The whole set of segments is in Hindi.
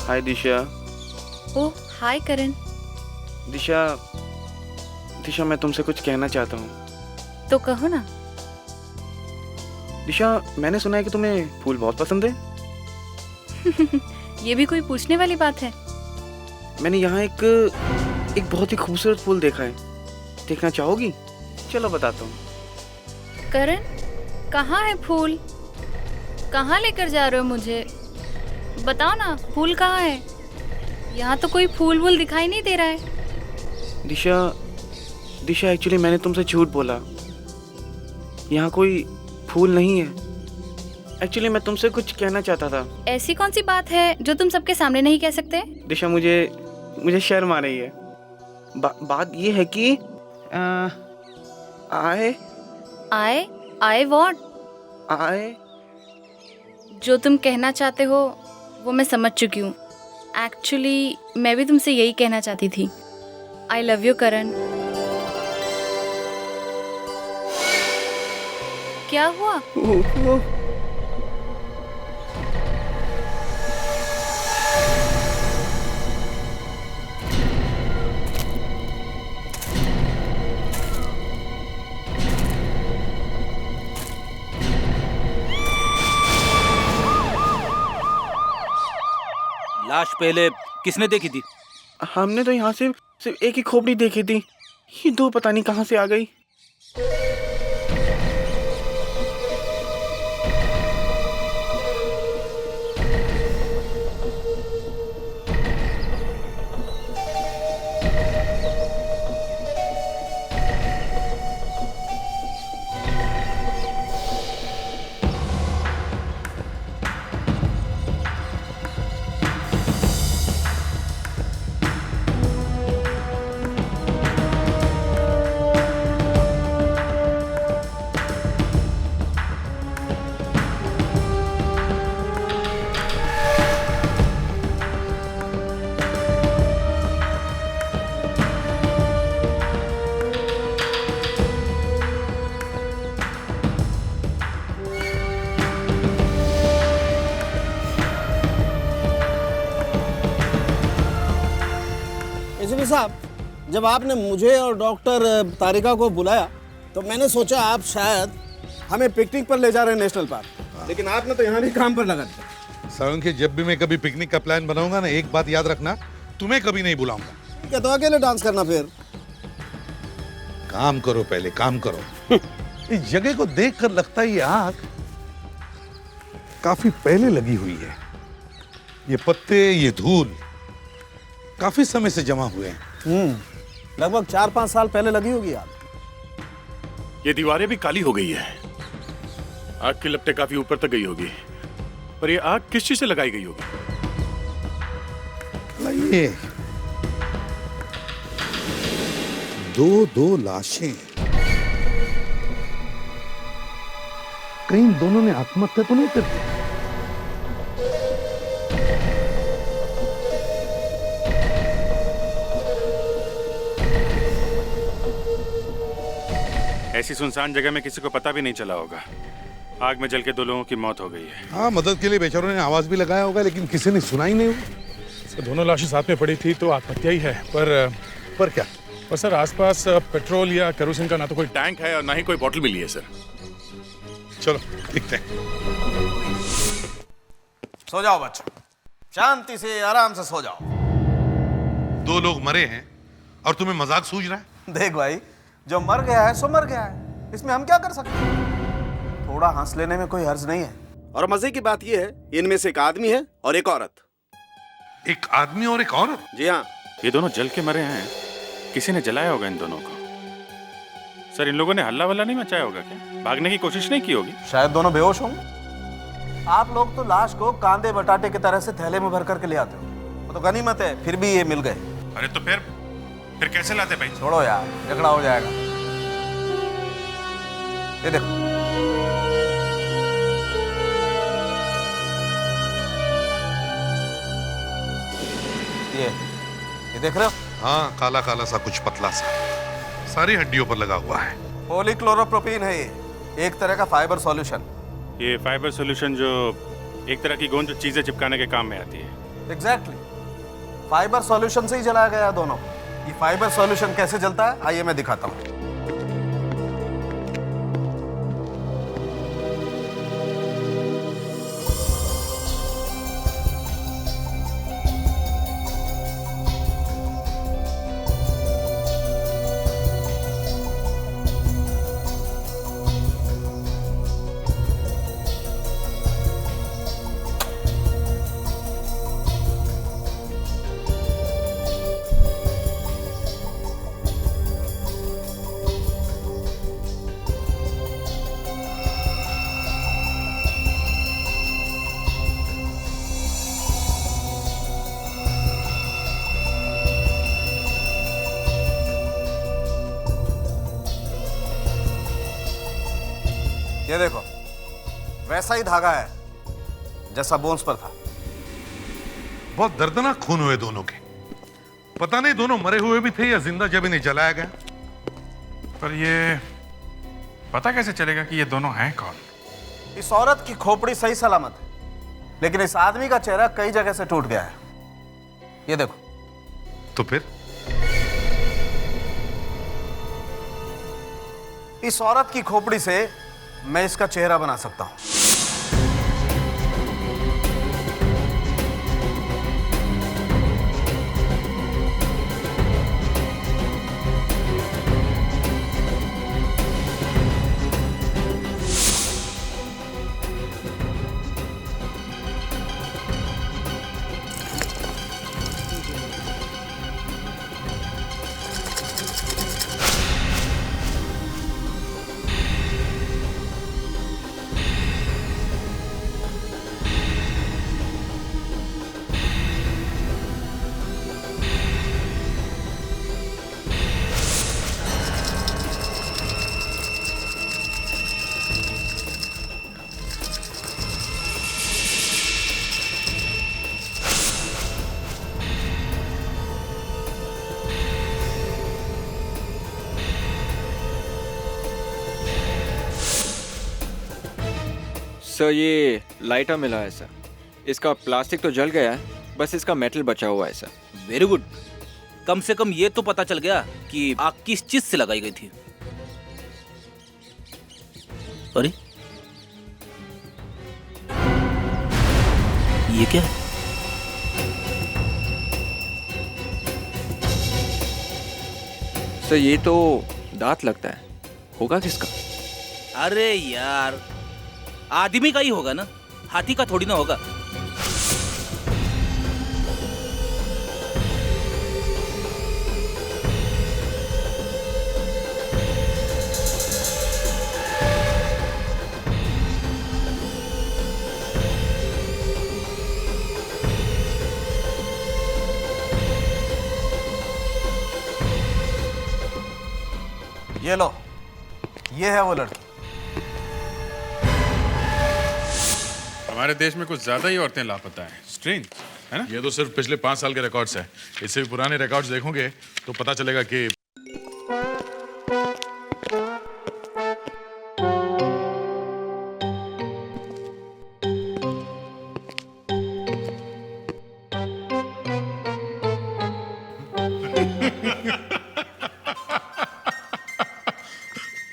हाय दिशा। ओह हाय करण। दिशा दिशा मैं तुमसे कुछ कहना चाहता हूँ। तो कहो ना। दिशा मैंने सुना है कि तुम्हें फूल बहुत पसंद है। ये भी कोई पूछने वाली बात है? मैंने यहाँ एक बहुत ही खूबसूरत फूल देखा है, देखना चाहोगी? चलो बताता हूँ। करण कहाँ है फूल? कहाँ लेकर जा रहे हो मुझे? बताओ ना, फूल कहाँ है? यहाँ तो कोई फूल वूल दिखाई नहीं दे रहा है। दिशा एक्चुअली मैंने तुमसे झूठ बोला, यहाँ कोई फूल नहीं है। एक्चुअली मैं तुमसे कुछ कहना चाहता था। ऐसी कौन सी बात है जो तुम सबके सामने नहीं कह सकते? दिशा मुझे शर्म आ रही है। बात ये है कि आए व्हाट? आए जो तुम कहना चाहते हो वो मैं समझ चुकी हूँ। एक्चुअली मैं भी तुमसे यही कहना चाहती थी। आई लव यू करण। क्या हुआ? लाश पहले किसने देखी थी? हमने तो यहाँ से सिर्फ एक ही खोपड़ी देखी थी, ये दो पता नहीं कहाँ से आ गई। एसपी साहब, जब आपने मुझे और डॉक्टर तारिका को बुलाया तो मैंने सोचा आप शायद हमें पिकनिक पर ले जा रहे हैं नेशनल पार्क, लेकिन आपने तो यहाँ भी काम पर लगा दिया। सारंग, जब भी मैं कभी पिकनिक का प्लान बनाऊंगा ना, एक बात याद रखना, तुम्हें कभी नहीं बुलाऊंगा। क्या तो अकेले डांस करना? फिर काम करो, पहले काम करो। इस जगह को देखकर लगता है ये आग काफी पहले लगी हुई है। ये पत्ते, ये धूल काफी समय से जमा हुए हैं। लगभग 4-5 साल पहले लगी होगी आग। ये दीवारें भी काली हो गई है, आग की लपटें काफी ऊपर तक गई होगी। पर ये आग किस चीज से लगाई गई होगी? ये दो लाशें, कहीं दोनों ने आत्महत्या तो नहीं कर दी? ऐसी सुनसान जगह में किसी को पता भी नहीं चला होगा। आग में जल के 2 लोगों की मौत हो गई है। हाँ, मदद के लिए बेचारों ने आवाज भी लगाया होगा, लेकिन किसी ने सुना ही नहीं होगा। सर, दोनों लाशें साथ में पड़ी थी तो आत्महत्या ही है। पर क्या? पर सर, आसपास पेट्रोल या केरोसिन का ना तो कोई टैंक है और ना ही कोई बोतल मिली है सर। चलो देखते हैं। सो जाओ बच्चों, शांति से आराम से सो जाओ। 2 लोग मरे हैं और तुम्हें मजाक सूझ रहा है? देख भाई, जो मर गया है सो मर गया है, इसमें हम क्या कर सकते हैं? थोड़ा हंस लेने में कोई हर्ज नहीं है। और मजे की बात यह है, इनमें से एक आदमी है और एक औरत। एक आदमी और एक औरत? जी हाँ। ये दोनों जल के मरे हैं, किसी ने जलाया होगा इन दोनों को। सर, इन लोगों ने हल्ला वल्ला नहीं मचाया होगा क्या? भागने की कोशिश नहीं की होगी? शायद दोनों बेहोश होंगे। आप लोग तो लाश को कांदे बटाटे की तरह से थैले में भर करके ले आते हो, वो तो गनीमत है, फिर भी ये मिल गए। अरे तो फिर कैसे लाते भाई? छोड़ो यार, झगड़ा हो जाएगा। ये देखो, ये देख रहे हो? हाँ, काला काला सा, कुछ पतला सा, सारी हड्डियों पर लगा हुआ है। पॉलीक्लोरोप्रोपीन है ये, एक तरह का फाइबर सॉल्यूशन। ये फाइबर सॉल्यूशन जो एक तरह की गोंद जो चीजें चिपकाने के काम में आती है। एग्जैक्टली फाइबर सॉल्यूशन से ही जलाया गया दोनों। ये फाइबर सॉल्यूशन कैसे जलता है आइए मैं दिखाता हूं। ये देखो वैसा ही धागा है जैसा बोन्स पर था। बहुत दर्दनाक खून हुए दोनों के। पता नहीं दोनों मरे हुए भी थे या जिंदा जब इन्हें जलाया गया। पर ये पता कैसे चलेगा कि ये दोनों हैं कौन? इस औरत की खोपड़ी सही सलामत है, लेकिन इस आदमी का चेहरा कई जगह से टूट गया है। ये देखो। तो फिर इस औरत की खोपड़ी से मैं इसका चेहरा बना सकता हूं। सर ये लाइटर मिला है सर। इसका प्लास्टिक तो जल गया है, बस इसका मेटल बचा हुआ है सर। Very good. कम से कम ये तो पता चल गया कि आग किस चीज से लगाई गई थी। अरे ये क्या है? सर ये तो दांत लगता है, होगा किसका? अरे यार आदमी का ही होगा ना, हाथी का थोड़ी ना होगा। ये लो, ये है वो लड़की। हमारे देश में कुछ ज्यादा ही औरतें लापता हैं। स्ट्रेंज है ना? ये तो सिर्फ पिछले 5 साल के रिकॉर्ड्स है। इससे भी पुराने रिकॉर्ड्स देखोगे तो पता चलेगा कि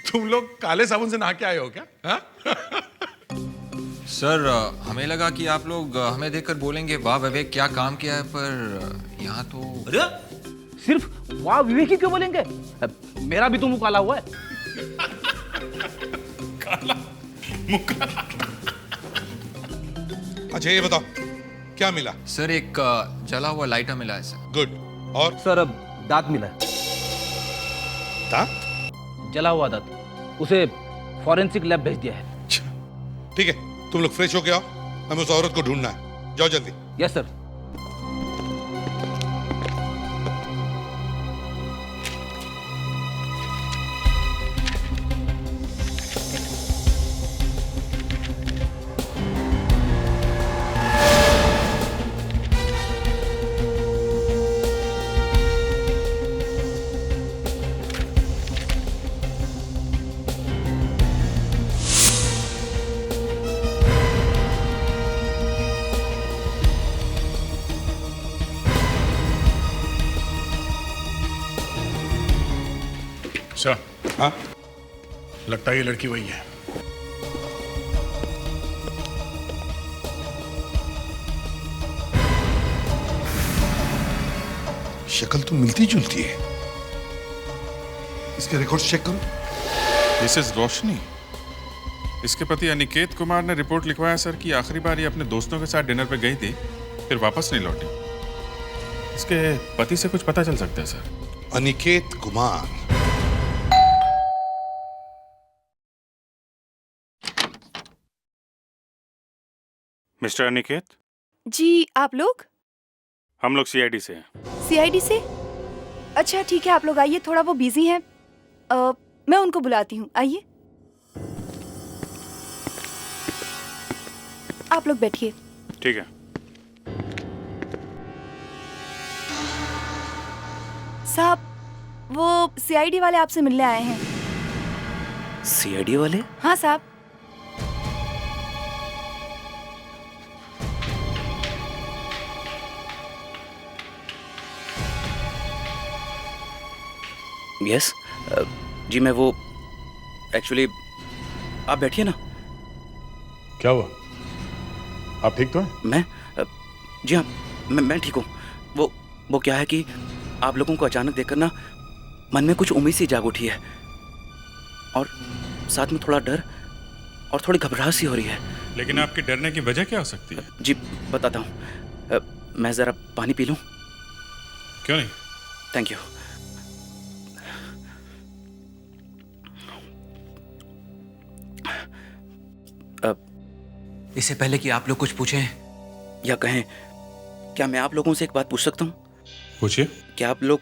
तुम लोग काले साबुन से नहा के आए हो क्या? हाँ? सर हमें लगा कि आप लोग हमें देखकर बोलेंगे वाह विवेक क्या काम किया है, पर यहाँ तो अरे सिर्फ वाह विवेक ही क्यों बोलेंगे? मेरा भी तो मुंह काला हुआ है। अच्छा ये बताओ क्या मिला? सर एक जला हुआ लाइटर मिला है सर। गुड। और सर अब दांत मिला है, दांत? जला हुआ दांत। उसे फॉरेंसिक लैब भेज दिया है। ठीक है, तुम लोग फ्रेश होके आओ, हमें उस औरत को ढूंढना है। जाओ जल्दी। Yes sir. सर, हाँ, लगता है ये लड़की वही है। शक्ल तो मिलती जुलती है। इसके रिकॉर्ड चेक करो। दिस इज रोशनी। इसके पति अनिकेत कुमार ने रिपोर्ट लिखवाया सर कि आखिरी बार ये अपने दोस्तों के साथ डिनर पे गई थी, फिर वापस नहीं लौटी। इसके पति से कुछ पता चल सकता है सर? अनिकेत कुमार। मिस्टर अनिकेत, जी आप लोग हम लोग सीआईडी से हैं। सीआईडी से? अच्छा ठीक है, आप लोग आइए, थोड़ा वो बिजी हैं। मैं उनको बुलाती हूँ, आइए। आप लोग बैठिए। ठीक है। साहब, वो सीआईडी वाले आपसे मिलने आए हैं। सीआईडी वाले? हाँ साहब। यस जी, मैं वो एक्चुअली, आप बैठिए ना। क्या हुआ? आप ठीक तो हैं? मैं जी हाँ, मैं ठीक हूँ। वो क्या है कि आप लोगों को अचानक देखकर ना मन में कुछ उम्मीद सी जाग उठी है, और साथ में थोड़ा डर और थोड़ी घबराहट सी हो रही है। लेकिन आपके डरने की वजह क्या हो सकती है? जी बताता हूँ, मैं ज़रा पानी पी लूँ? क्यों नहीं? Thank you. इससे पहले कि आप लोग कुछ पूछें या कहें, क्या मैं आप लोगों से एक बात पूछ सकता हूँ? पूछिए। क्या आप लोग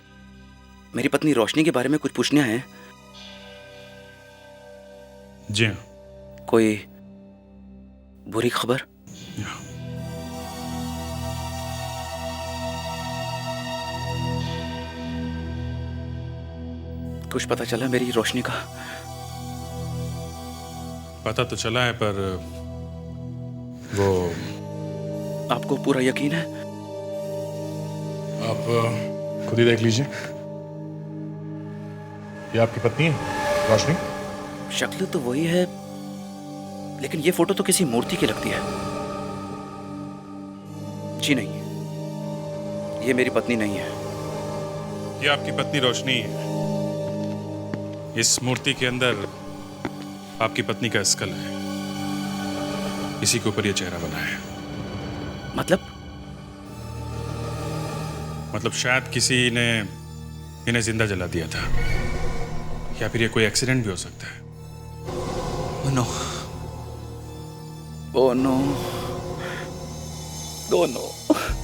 मेरी पत्नी रोशनी के बारे में कुछ पूछने आए हैं? जी हाँ। कोई बुरी खबर? कुछ पता चला मेरी रोशनी का? पता तो चला है, पर वो आपको पूरा यकीन है? आप खुद ही देख लीजिए। ये आपकी पत्नी है रोशनी? शक्ल तो वही है, लेकिन ये फोटो तो किसी मूर्ति की लगती है। जी नहीं, ये मेरी पत्नी नहीं है। ये आपकी पत्नी रोशनी है। इस मूर्ति के अंदर आपकी पत्नी का स्कल है, इसी के ऊपर ये चेहरा बना है। मतलब शायद किसी ने इन्हें जिंदा जला दिया था, या फिर ये कोई एक्सीडेंट भी हो सकता है। Oh no, oh no, oh no.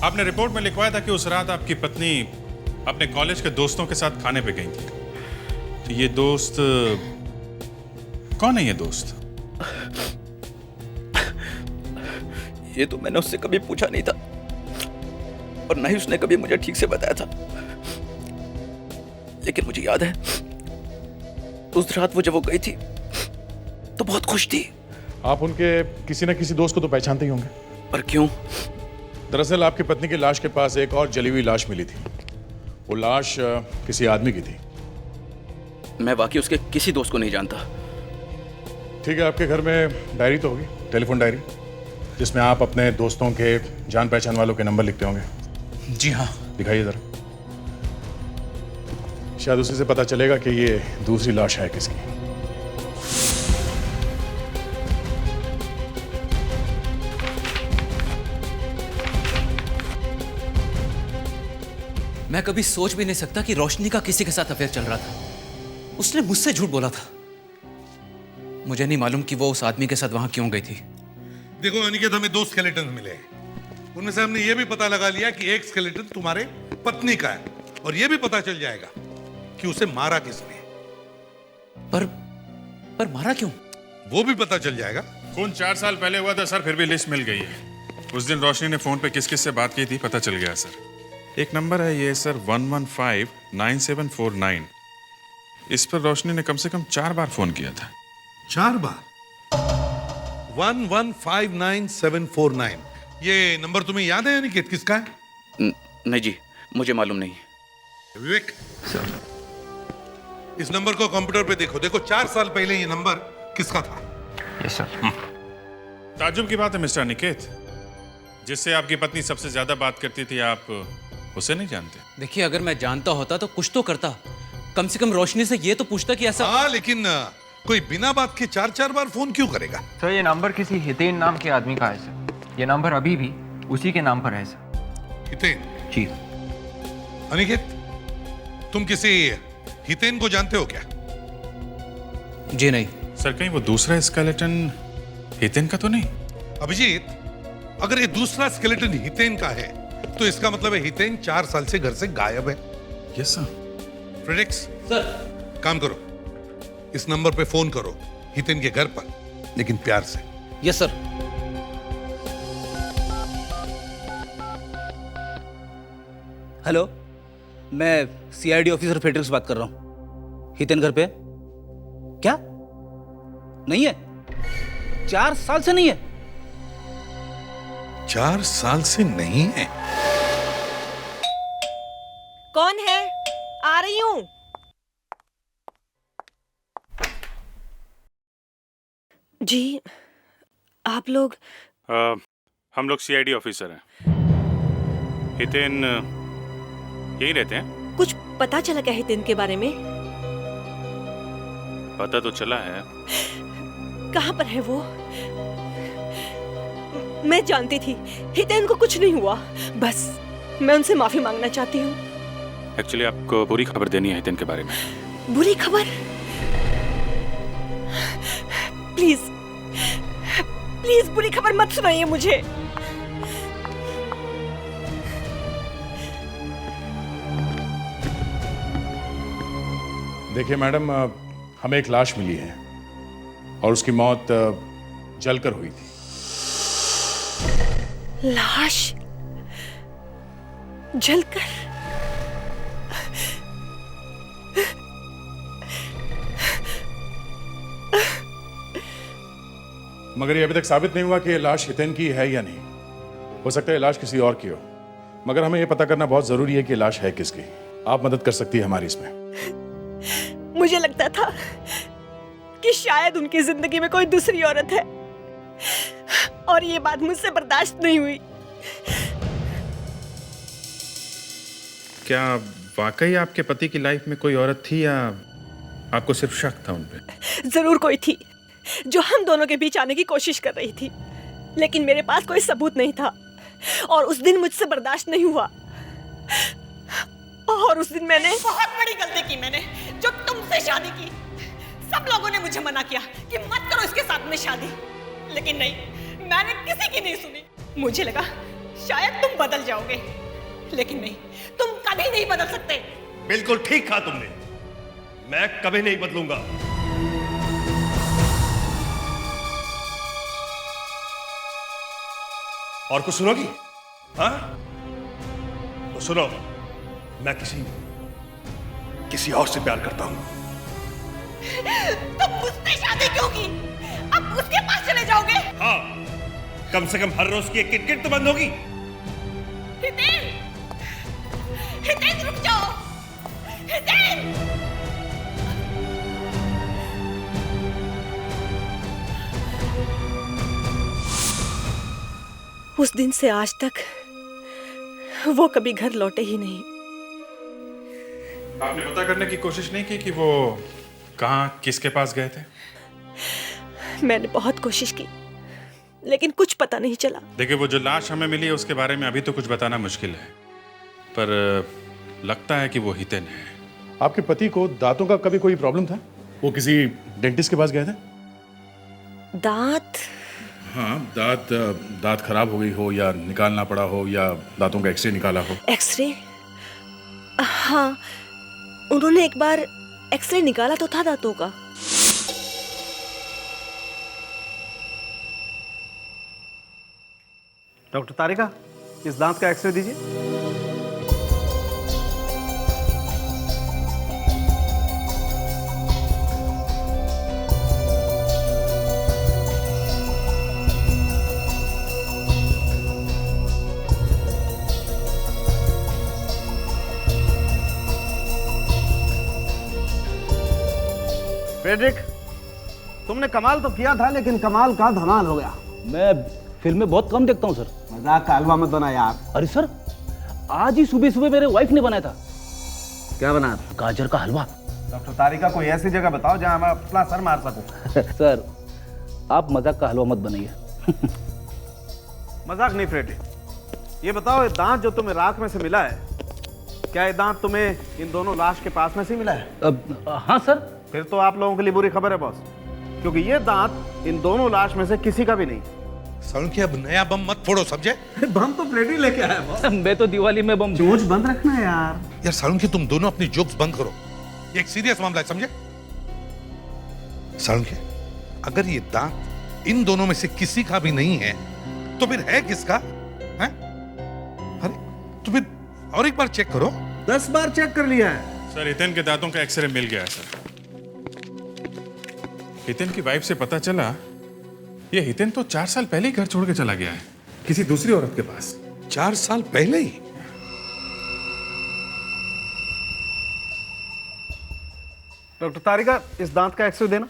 आपने रिपोर्ट में लिखवाया था कि उस रात आपकी पत्नी अपने कॉलेज के दोस्तों के साथ खाने पे गई थी। तो ये दोस्त कौन है? ये दोस्त? ये तो मैंने उससे कभी पूछा नहीं था, और ना ही उसने कभी मुझे ठीक से बताया था। लेकिन मुझे याद है, उस रात वो जब वो गई थी तो बहुत खुश थी। आप उनके किसी न किसी दोस्त को तो पहचानते ही होंगे। पर क्यों? दरअसल आपकी पत्नी की लाश के पास एक और जली हुई लाश मिली थी। वो लाश किसी आदमी की थी। मैं वाकई उसके किसी दोस्त को नहीं जानता। ठीक है, आपके घर में डायरी तो होगी, टेलीफोन डायरी, जिसमें आप अपने दोस्तों के जान पहचान वालों के नंबर लिखते होंगे। जी हाँ। दिखाइए जरा, शायद उसी से पता चलेगा कि ये दूसरी लाश है किसकी। मैं कभी सोच भी नहीं सकता कि रोशनी का किसी के साथ अफेयर चल रहा था। उसने मुझसे झूठ बोला था। मुझे नहीं मालूम कि वो उस आदमी के साथ वहां क्यों गई थी। देखो अनिकेत, हमें 2 स्केलेटन मिले हैं। उनमें से हमने ये भी पता लगा लिया कि एक स्केलेटन तुम्हारे पत्नी का है, और ये भी पता चल जाएगा कि उसे मारा किसने। पर मारा क्यों? वो भी पता चल जाएगा। खून 4 साल पहले हुआ था सर, फिर भी लिस्ट मिल गई है। उस दिन रोशनी ने फोन पे किस किस से बात की थी पता चल गया सर। एक नंबर है ये सर 1159749। इस पर रोशनी ने कम से कम 4 बार फोन किया था। 4 बार? 1159749। ये नंबर तुम्हें याद है अनिकेत किसका है? नहीं जी, मुझे मालूम नहीं। विवेक, इस नंबर को कंप्यूटर पे देखो। देखो 4 साल पहले ये नंबर किसका था? Yes sir. ताज्जुब की बात है मिस्टर अनिकेत, जिससे आपकी पत्नी सबसे ज्यादा बात करती थी, आप उसे नहीं जानते? देखिए, अगर मैं जानता होता तो कुछ तो करता। कम से कम रोशनी से ये तो पूछता कि ऐसा। हाँ, लेकिन कोई बिना बात के 4-4 बार फोन क्यों करेगा? सर ये नंबर किसी हितेन नाम के आदमी का है सर। ये नंबर अभी भी उसी के नाम पर है सर। हितेन? जी। अनिकेत, तुम किसी हितेन को जानते हो क्या? जी नहीं सर। कहीं वो दूसरा स्केलेटन हितेन का तो नहीं? अभिजीत, अगर ये दूसरा स्केलेटन हितेन का है तो इसका मतलब है हितेन 4 साल से घर से गायब है। Yes sir. फ्रेडेक्स सर, काम करो, इस नंबर पे फोन करो हितेन के घर पर, लेकिन प्यार से। Yes sir. हेलो, मैं सीआईडी ऑफिसर फेड्रिक्स बात कर रहा हूँ। हितेन घर पे? क्या नहीं है? 4 साल से नहीं है? 4 साल से नहीं है? कौन है? आ रही हूँ। जी, आप लोग? हम लोग सीआईडी ऑफिसर हैं। हितेन यहीं रहते हैं? कुछ पता चला क्या हितेन के बारे में? पता तो चला है। कहाँ पर है वो? मैं जानती थी हितेन को कुछ नहीं हुआ। बस मैं उनसे माफी मांगना चाहती हूँ। एक्चुअली आपको बुरी खबर देनी है हितेन के बारे में। बुरी खबर? प्लीज प्लीज बुरी खबर मत सुनाइए मुझे। देखिए मैडम, हमें एक लाश मिली है और उसकी मौत जलकर हुई थी। लाश जलकर? मगर ये अभी तक साबित नहीं हुआ कि ये लाश हितेन की है या नहीं। हो सकता है लाश किसी और की हो, मगर हमें ये पता करना बहुत जरूरी है कि लाश है किसकी। आप मदद कर सकती है हमारी इसमें। मुझे लगता था कि शायद उनकी जिंदगी में कोई दूसरी औरत है और ये बात मुझसे बर्दाश्त नहीं हुई। क्या वाकई आपके पति की लाइफ में कोई औरत थी या आपको सिर्फ शक था उन पे? जरूर कोई थी जो हम दोनों के बीच आने की कोशिश कर रही थी, लेकिन मेरे पास कोई सबूत नहीं था और उस दिन मुझसे बर्दाश्त नहीं हुआ। और उस दिन मैंने बहुत बड़ी गलती की। मैंने जो तुमसे शादी की, सब लोगों ने मुझे मना किया कि मत करो इसके साथ में शादी, लेकिन नहीं, मैंने किसी की नहीं सुनी। मुझे लगा शायद तुम बदल जाओगे, लेकिन नहीं, तुम कभी नहीं बदल सकते। बिल्कुल ठीक कहा तुमने, मैं कभी नहीं बदलूंगा। और कुछ सुनोगी? हाँ तो सुनो, मैं किसी और से प्यार करता हूं। तुम मुझसे शादी क्यों की? अब उसके पास चले जाओगे? हाँ, कम से कम हर रोज की एक किटकिट तो बंद होगी। हितेन, हितेन रुक जाओ। हितेन, उस दिन से आज तक वो कभी घर लौटे ही नहीं। आपने पता करने की कोशिश नहीं की कि वो कहाँ, किसके पास गए थे? मैंने बहुत कोशिश की, लेकिन कुछ पता नहीं चला। देखिए, वो जो लाश हमें मिली है उसके बारे में अभी तो कुछ बताना मुश्किल है, पर लगता है कि वो हितेन है। आपके पति को दांतों का कभी कोई प्रॉब्लम था? वो किसी डेंटिस्ट के पास गए थे? दांत? हाँ, दांत खराब हो गई हो या निकालना पड़ा हो या दांतों का एक्सरे निकाला हो। एक्सरे? हाँ, उन्होंने एक बार एक्सरे निकाला तो था दांतों का। डॉक्टर तारिका, इस दांत का एक्सरे दीजिए। फ्रेडरिक, तुमने कमाल तो किया था, लेकिन कमाल का धमाल हो गया। मैं फिल्में बहुत कम देखता हूँ सर। मजाक का हलवा मत बना यार। अरे सर, आज ही सुबह सुबह मेरे वाइफ ने बनाया था। क्या बना? गाजर का हलवा। डॉक्टर तारिका, कोई ऐसी जगह बताओ जहां मैं अपना सर मार सकूं। सर, आप मजाक का हलवा मत बनाइए। मजाक नहीं फ्रेडरिक, ये बताओ, ये दांत जो तुम्हें रात में से मिला है, क्या ये दांत तुम्हें इन दोनों लाश के पास में से मिला है? हाँ सर। फिर तो आप लोगों के लिए बुरी खबर है बॉस, क्योंकि ये दांत इन दोनों लाश में से किसी का भी नहीं। सालुंकी, अब नया बम मत फोड़ो, समझे? बम तो फ्रेडरिक लेके आया बॉस। मैं तो दिवाली में बम। जोश बंद रखना है यार। यार सालुंकी, तुम दोनों अपनी जोक्स बंद करो, ये एक सीरियस मामला है, समझे? सालुंकी, अगर ये दांत इन दोनों में से किसी का भी नहीं है तो फिर है किसका? हैं? अरे तो फिर और एक बार चेक करो। 10 बार चेक कर लिया है सर। हितेन के दांतों का एक्सरे मिल गया है सर। हितेन की वाइफ से पता चला ये हितेन तो 4 साल पहले ही घर छोड़ के चला गया है किसी दूसरी औरत के पास। 4 साल पहले ही? डॉक्टर तारिका, इस दांत का एक्सरे देना।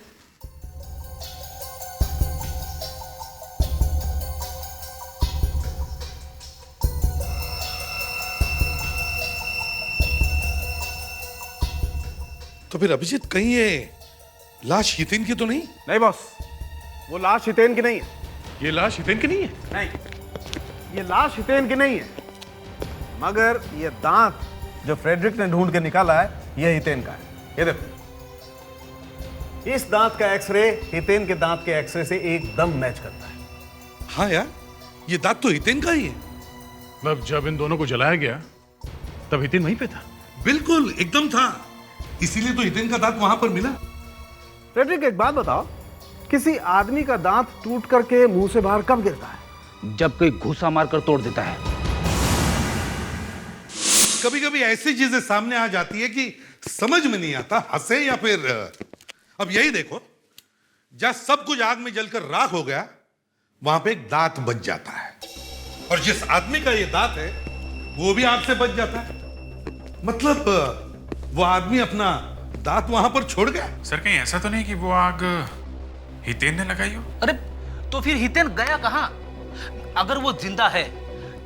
तो फिर अभिजीत, कहीं ये लाश हितेन की तो नहीं? नहीं बॉस, वो लाश हितेन की नहीं है। ये लाश हितेन की नहीं है? नहीं, ये लाश हितेन की नहीं है, मगर ये दांत जो फ्रेडरिक ने ढूंढ के निकाला है, ये हितेन का है। ये देखो, इस दांत का एक्सरे हितेन के दांत के एक्सरे से एकदम मैच करता है। हाँ यार, ये दांत तो हितेन का ही है। मतलब जब इन दोनों को जलाया गया तब हितेन वहीं पे था? बिल्कुल, एकदम था, इसीलिए तो हितेन का दांत वहां पर मिला। फ्रेडरिक, एक बात बताओ, किसी आदमी का दांत टूट करके मुंह से बाहर कब गिरता है? जब कोई घूसा मारकर तोड़ देता है। कभी कभी ऐसी चीजें सामने आ जाती है कि समझ में नहीं आता हंसे या फिर। अब यही देखो, जहां सब कुछ आग में जलकर राख हो गया, वहां पे एक दांत बच जाता है, और जिस आदमी का ये दांत है वो भी आग से बच जाता है। मतलब वो आदमी अपना दांत वहां पर छोड़ गया। सर, कहीं ऐसा तो नहीं कि वो आग हितेन ने लगाई हो? अरे तो फिर हितेन गया कहाँ? अगर वो जिंदा है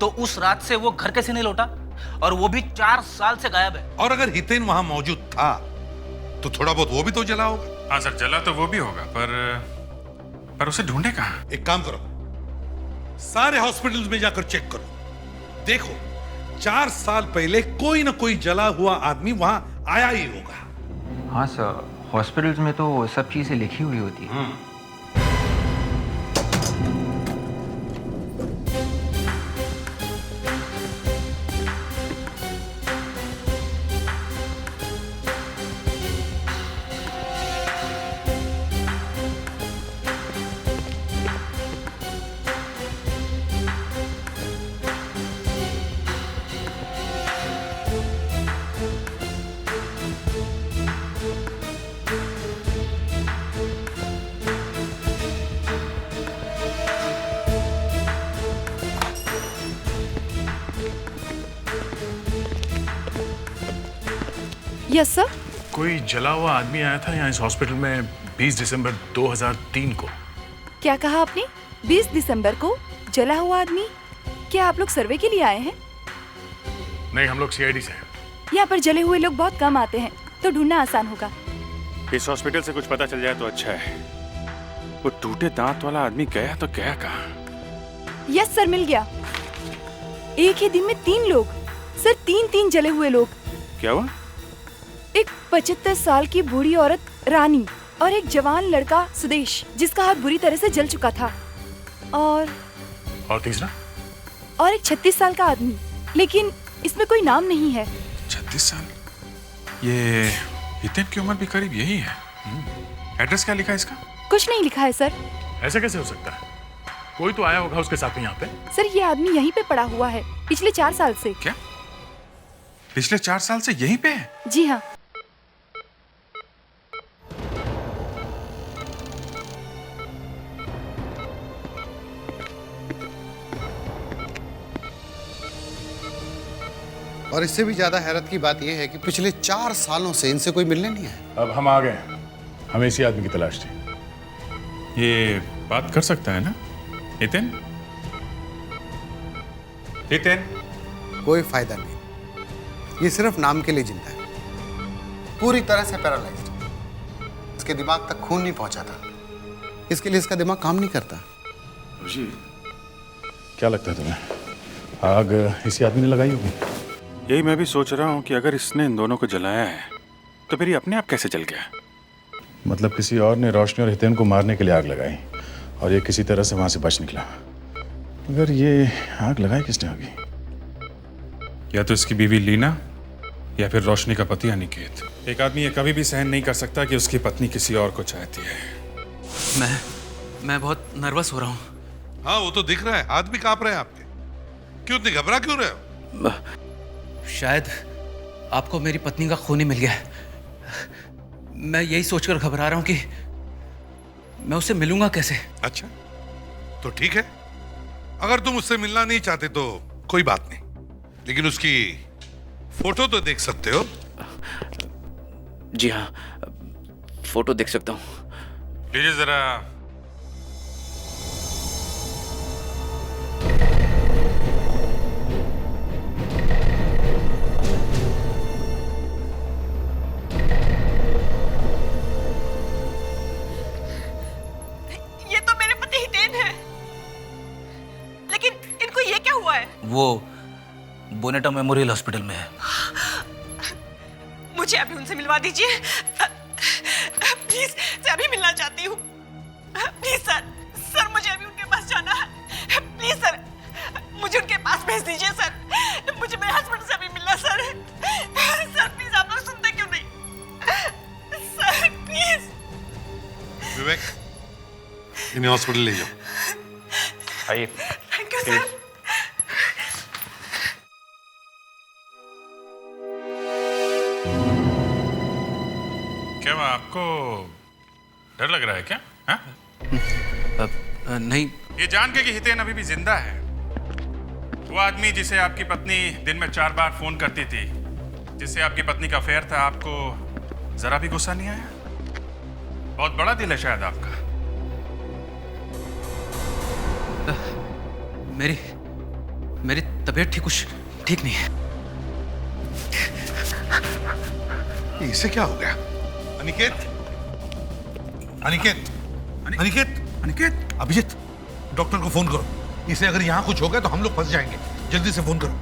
तो उस रात से वो घर कैसे नहीं लौटा, और वो भी 4 साल से गायब है। और अगर हितेन वहां मौजूद था तो थोड़ा बहुत वो भी तो जला होगा। हाँ सर, जला तो वो भी होगा, पर उसे ढूंढे कहाँ? एक काम करो, सारे हॉस्पिटल्स में जाकर चेक करो, देखो 4 साल पहले कोई ना कोई जला हुआ आदमी वहां आया ही होगा। हाँ सर, हॉस्पिटल्स में तो सब चीज़ें लिखी हुई होती है। Yes sir. कोई जला हुआ आदमी आया था यहाँ इस हॉस्पिटल में 20 दिसंबर 2003 को। क्या कहा आपने? 20 दिसंबर को जला हुआ आदमी? क्या आप लोग सर्वे के लिए आए हैं? नहीं, हम लोग सीआईडी से हैं। यहाँ पर जले हुए लोग बहुत कम आते हैं, तो ढूंढना आसान होगा। इस हॉस्पिटल से कुछ पता चल जाए तो अच्छा है। वो टूटे दांत वाला आदमी गया तो गया कहाँ? यस सर, मिल गया। एक ही दिन में 3 लोग सर, 3 जले हुए लोग। क्या हुआ? एक 75 साल की बूढ़ी औरत रानी और एक जवान लड़का सुदेश, जिसका हाथ बुरी तरह से जल चुका था, और तीसरा? और एक 36 साल का आदमी, लेकिन इसमें कोई नाम नहीं है। 36 साल? ये हितेन की उम्र भी करीब यही है। एड्रेस क्या लिखा है इसका? कुछ नहीं लिखा है सर। ऐसा कैसे हो सकता है? कोई तो आया होगा उसके साथ में यहाँ पे। सर, ये आदमी यहीं पे पड़ा हुआ है पिछले 4 साल से। क्या? पिछले 4 साल से यहीं पे है? जी हाँ। और इससे भी ज्यादा हैरत की बात यह है कि पिछले 4 सालों से इनसे कोई मिलने नहीं आया। अब हम आ गए, हमें इसी आदमी की तलाश थी। ये बात कर सकता है ना हितेन? हितेन? कोई फायदा नहीं, ये सिर्फ नाम के लिए जिंदा है, पूरी तरह से पैरालाइज्ड। इसके दिमाग तक खून नहीं पहुंचा था, इसके लिए इसका दिमाग काम नहीं करता। जी क्या लगता है तुम्हें, आग इसी आदमी ने लगाई होगी? यही मैं भी सोच रहा हूँ कि अगर इसने इन दोनों को जलाया है तो फिर ये अपने आप कैसे जल गया? मतलब किसी और ने रोशनी और हितेन को मारने के लिए आग लगाई और ये किसी तरह से वहां से बच निकला। अगर ये आग लगाई किसने होगी? या तो इसकी बीवी लीना या फिर रोशनी का पति अनिकेत। एक आदमी ये कभी भी सहन नहीं कर सकता कि उसकी पत्नी किसी और को चाहती है। मैं बहुत नर्वस हो रहा हूँ। हाँ वो तो दिख रहा है, हाथ भी कांप रहे हैं आपके। क्यों इतने घबरा क्यों रहे हो? शायद आपको मेरी पत्नी का खून ही मिल गया है। मैं यही सोचकर घबरा रहा हूँ कि मैं उससे मिलूंगा कैसे। अच्छा तो ठीक है, अगर तुम उससे मिलना नहीं चाहते तो कोई बात नहीं, लेकिन उसकी फोटो तो देख सकते हो। जी हाँ, फोटो देख सकता हूँ। लीजिए जरा। ये तो मेरे पति हितेन है, लेकिन इनको ये क्या हुआ है? वो बोनेटा मेमोरियल हॉस्पिटल में है। मुझे अभी उनसे मिलवा दीजिए प्लीज, मैं अभी मिलना चाहती हूँ। प्लीज सर मुझे अभी उनके पास जाना है। प्लीज सर मुझे उनके पास भेज दीजिए सर, मुझे मेरे हस्बैंड से अभी मिलना सर। सर प्लीज, आप लोग सुनते क्यों नहीं? Sir please. विवेक इन्हें हॉस्पिटल ले जाओ। आइए। Thank you sir. क्या हुआ, आपको डर लग रहा है क्या? हाँ? नहीं। ये जान के कि हितेन अभी भी जिंदा है, वो आदमी जिसे आपकी पत्नी दिन में 4 बार फोन करती थी, जिससे आपकी पत्नी का अफेयर था, आपको जरा भी गुस्सा नहीं आया? बहुत बड़ा दिल है शायद आपका। मेरी तबीयत ठीक नहीं है। इसे क्या हो गया? अनिकेत, अनिकेत, अनिकेत, अनिकेत, अभिजीत, डॉक्टर को फोन करो। इसे अगर यहाँ कुछ हो गया तो हम लोग फंस जाएंगे, जल्दी से फोन करो।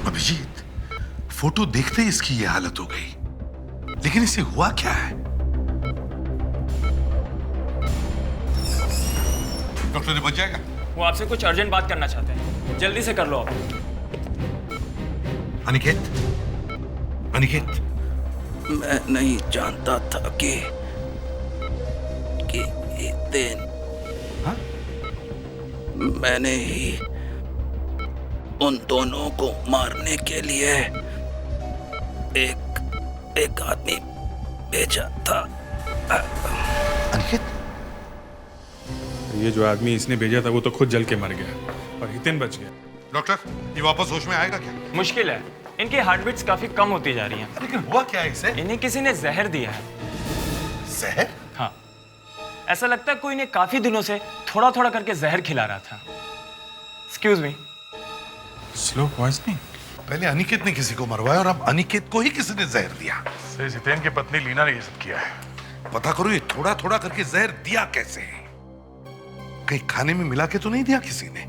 अभिजीत, फोटो देखते ही इसकी ये हालत हो गई, लेकिन इसे हुआ क्या है? डॉक्टर ने बच जाएगा? वो आपसे कुछ अर्जेंट बात करना चाहते हैं, जल्दी से कर लो आप। अनिकेत, अनिकेत, मैं नहीं जानता था कि हितेन, हाँ? मैंने ही उन दोनों को मारने के लिए एक आदमी भेजा था। अनिकेत, ये जो आदमी इसने भेजा था वो तो खुद जल के मर गया और हितेन बच गया। डॉक्टर, ये वापस होश में आएगा क्या? मुश्किल है, इनकी हार्ट बीट्स काफी कम होती जा रही हैं। लेकिन हुआ क्या है इसे? इन्हें किसी ने जहर दिया है। जहर? हाँ, ऐसा लगता है कोई इन्हें काफी दिनों से थोड़ा थोड़ा करके जहर खिला रहा था। Excuse me. Slow poisoning. पहले अनिकेत ने किसी को मरवाया और अब अनिकेत को ही किसी ने जहर दिया। हितेन की पत्नी लीना ने ये सब किया है। पता करो ये थोड़ा थोड़ा करके जहर दिया कैसे है? कहीं खाने में मिला के तो नहीं दिया किसी ने?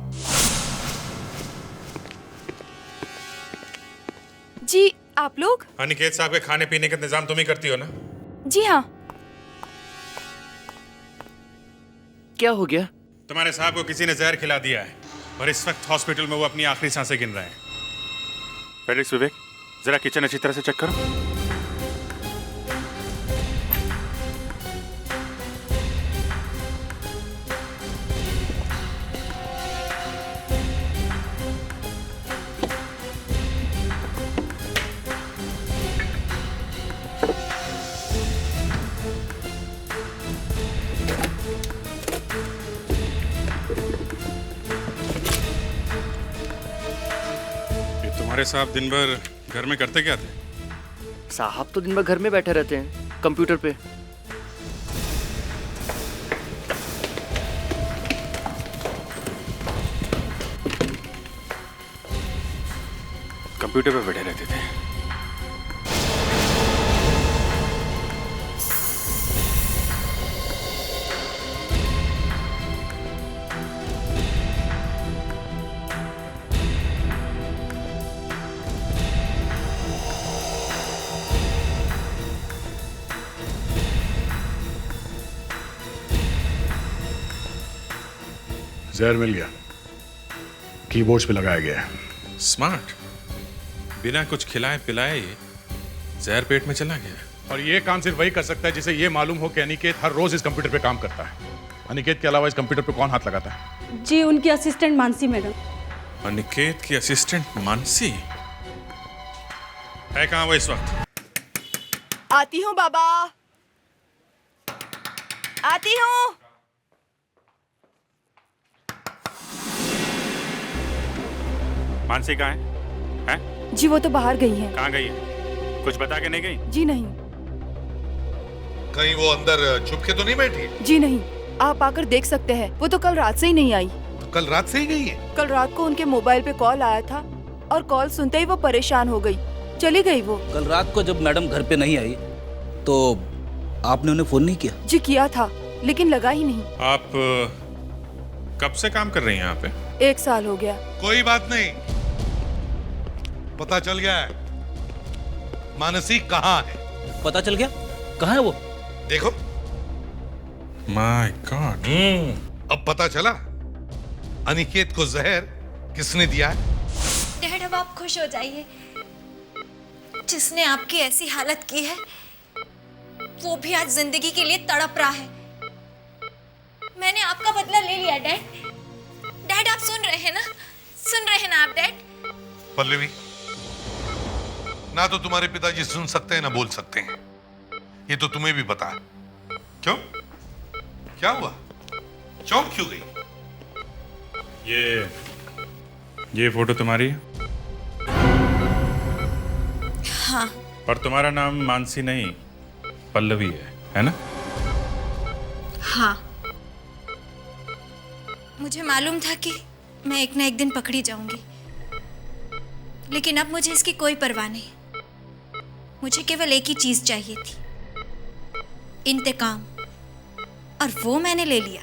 जी आप लोग? अनिकेत साहब के खाने पीने का इंतजाम तुम ही करती हो ना? जी हाँ। क्या हो गया? तुम्हारे साहब को किसी ने जहर खिला दिया है और इस वक्त हॉस्पिटल में वो अपनी आखिरी सांसें गिन रहे हैं। फेलिक्स, विवेक, जरा किचन अच्छी तरह से चेक करो। तुम्हारे साहब दिन भर घर में करते क्या थे? साहब तो दिन भर घर में बैठे रहते हैं कंप्यूटर पे। कंप्यूटर पे बैठे रहते थे। जहर मिल गया, कीबोर्ड्स पे लगाया गया है। स्मार्ट, बिना कुछ खिलाए पिलाए ये जहर पेट में चला गया। और ये काम सिर्फ वही कर सकता है जिसे ये मालूम हो कि अनिकेत हर रोज इस कंप्यूटर पे काम करता है। अनिकेत के अलावा इस कंप्यूटर पे कौन हाथ लगाता है? जी उनकी असिस्टेंट मानसी मैडम। अनिकेत की असिस्टेंट मानसी है कहाँ वो इस वक्त? आती हूँ बाबा, आती हूँ। मानसी कहाँ है? हैं? जी वो तो बाहर गई हैं। कहाँ गई है? कुछ बता के नहीं गई? जी नहीं। कहीं वो अंदर छुप के तो नहीं बैठी? जी नहीं, आप आकर देख सकते हैं। वो तो कल रात से ही नहीं आई। कल रात से ही गई है? कल रात को उनके मोबाइल पे कॉल आया था और कॉल सुनते ही वो परेशान हो गई, चली गई वो। कल रात को जब मैडम घर पे नहीं आई तो आपने उन्हें फोन नहीं किया? जी किया था लेकिन लगा ही नहीं। आप कब से काम कर रही हैं यहाँ पे? 1 साल हो गया। कोई बात नहीं, पता चल गया है मानसी कहाँ है। पता चल गया? कहाँ है वो? देखो। My God. अब पता चला अनिकेत को जहर किसने दिया है। डैड अब आप खुश हो जाइए। जिसने आपकी ऐसी हालत की है वो भी आज जिंदगी के लिए तड़प रहा है। मैंने आपका बदला ले लिया डैड। डैड आप सुन रहे हैं ना? सुन रहे हैं ना आप डैड? पल्लवी, ना तो तुम्हारे पिताजी सुन सकते हैं ना बोल सकते हैं, ये तो तुम्हें भी पता है। क्यों? क्या हुआ? चौंक क्यों गई? ये फोटो तुम्हारी है? हाँ। और तुम्हारा नाम मानसी नहीं पल्लवी है ना? हाँ। मुझे मालूम था कि मैं एक ना एक दिन पकड़ी जाऊंगी, लेकिन अब मुझे इसकी कोई परवाह नहीं। मुझे केवल एक ही चीज चाहिए थी, इंतकाम, और वो मैंने ले लिया।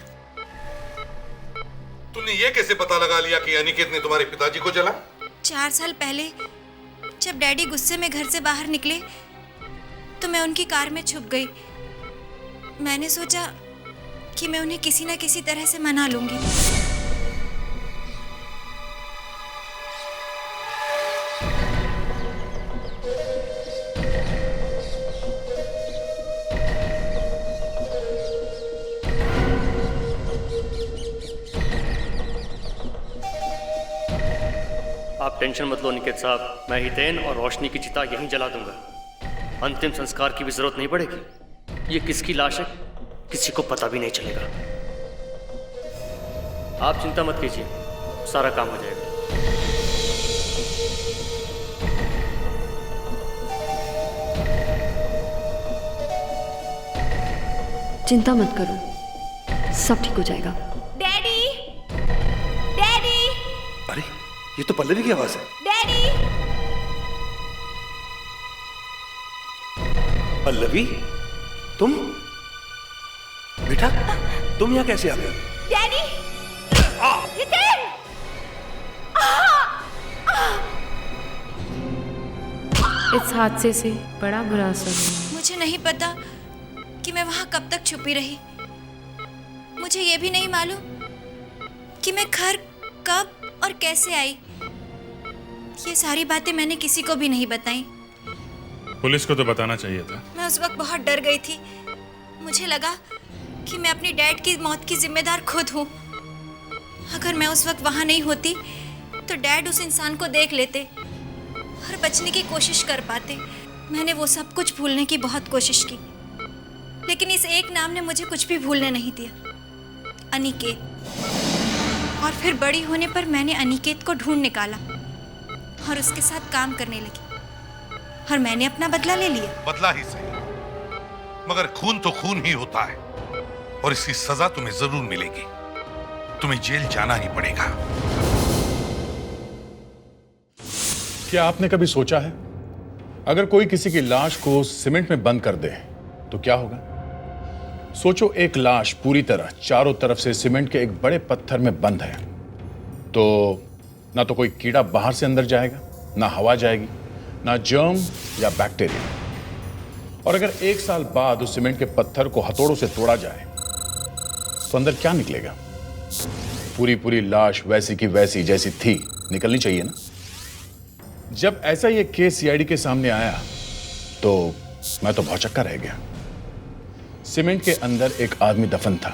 तुमने ये कैसे पता लगा लिया कि अनिकेत ने तुम्हारे पिताजी को जला? 4 साल पहले जब डैडी गुस्से में घर से बाहर निकले तो मैं उनकी कार में छुप गई। मैंने सोचा कि मैं उन्हें किसी ना किसी तरह से मना लूंगी। आप टेंशन मत लो निकेत साहब, मैं हितेन और रोशनी की चिता यहीं जला दूंगा। अंतिम संस्कार की भी जरूरत नहीं पड़ेगी। ये किसकी लाश है किसी को पता भी नहीं चलेगा। आप चिंता मत कीजिए, सारा काम हो जाएगा। चिंता मत करो, सब ठीक हो जाएगा। डैडी, डैडी, अरे ये तो पल्लवी की आवाज है। डैडी, पल्लवी, तुम बेटा, तुम यहाँ कैसे आ गए? डैडी, हितेन! इस हादसे से बड़ा बुरा असर हुआ। मुझे नहीं पता कि मैं वहां कब तक छुपी रही। मुझे ये भी नहीं मालूम कि मैं घर कब और कैसे आई। ये सारी बातें मैंने किसी को भी नहीं बताई। पुलिस को तो बताना चाहिए था। मैं उस वक्त बहुत डर गई थी। मुझे लगा कि मैं अपनी डैड की मौत की जिम्मेदार खुद हूँ। अगर मैं उस वक्त वहाँ नहीं होती तो डैड उस इंसान को देख लेते और बचने की कोशिश कर पाते। मैंने वो सब कुछ भूलने की बहुत कोशिश की, लेकिन इस एक नाम ने मुझे कुछ भी भूलने नहीं दिया, अनिकेत। और फिर बड़ी होने पर मैंने अनिकेत को ढूंढ निकाला और उसके साथ काम करने लगी। और मैंने अपना बदला ले लिया। बदला ही सही, मगर खून तो खून ही होता है और इसकी सजा तुम्हें जरूर मिलेगी। तुम्हें जेल जाना ही पड़ेगा। क्या आपने कभी सोचा है अगर कोई किसी की लाश को सीमेंट में बंद कर दे तो क्या होगा? सोचो, एक लाश पूरी तरह चारों तरफ से सीमेंट के एक बड़े पत्थर में बंद है, तो ना तो कोई कीड़ा बाहर से अंदर जाएगा, ना हवा जाएगी, ना जर्म या बैक्टीरिया। और अगर 1 साल बाद उस सीमेंट के पत्थर को हथौड़ों से तोड़ा जाए तो अंदर क्या निकलेगा? पूरी पूरी लाश वैसी की वैसी जैसी थी निकलनी चाहिए ना। जब ऐसा ये केस सीआईडी के सामने आया तो मैं तो भौचक्का रह गया। सीमेंट के अंदर एक आदमी दफन था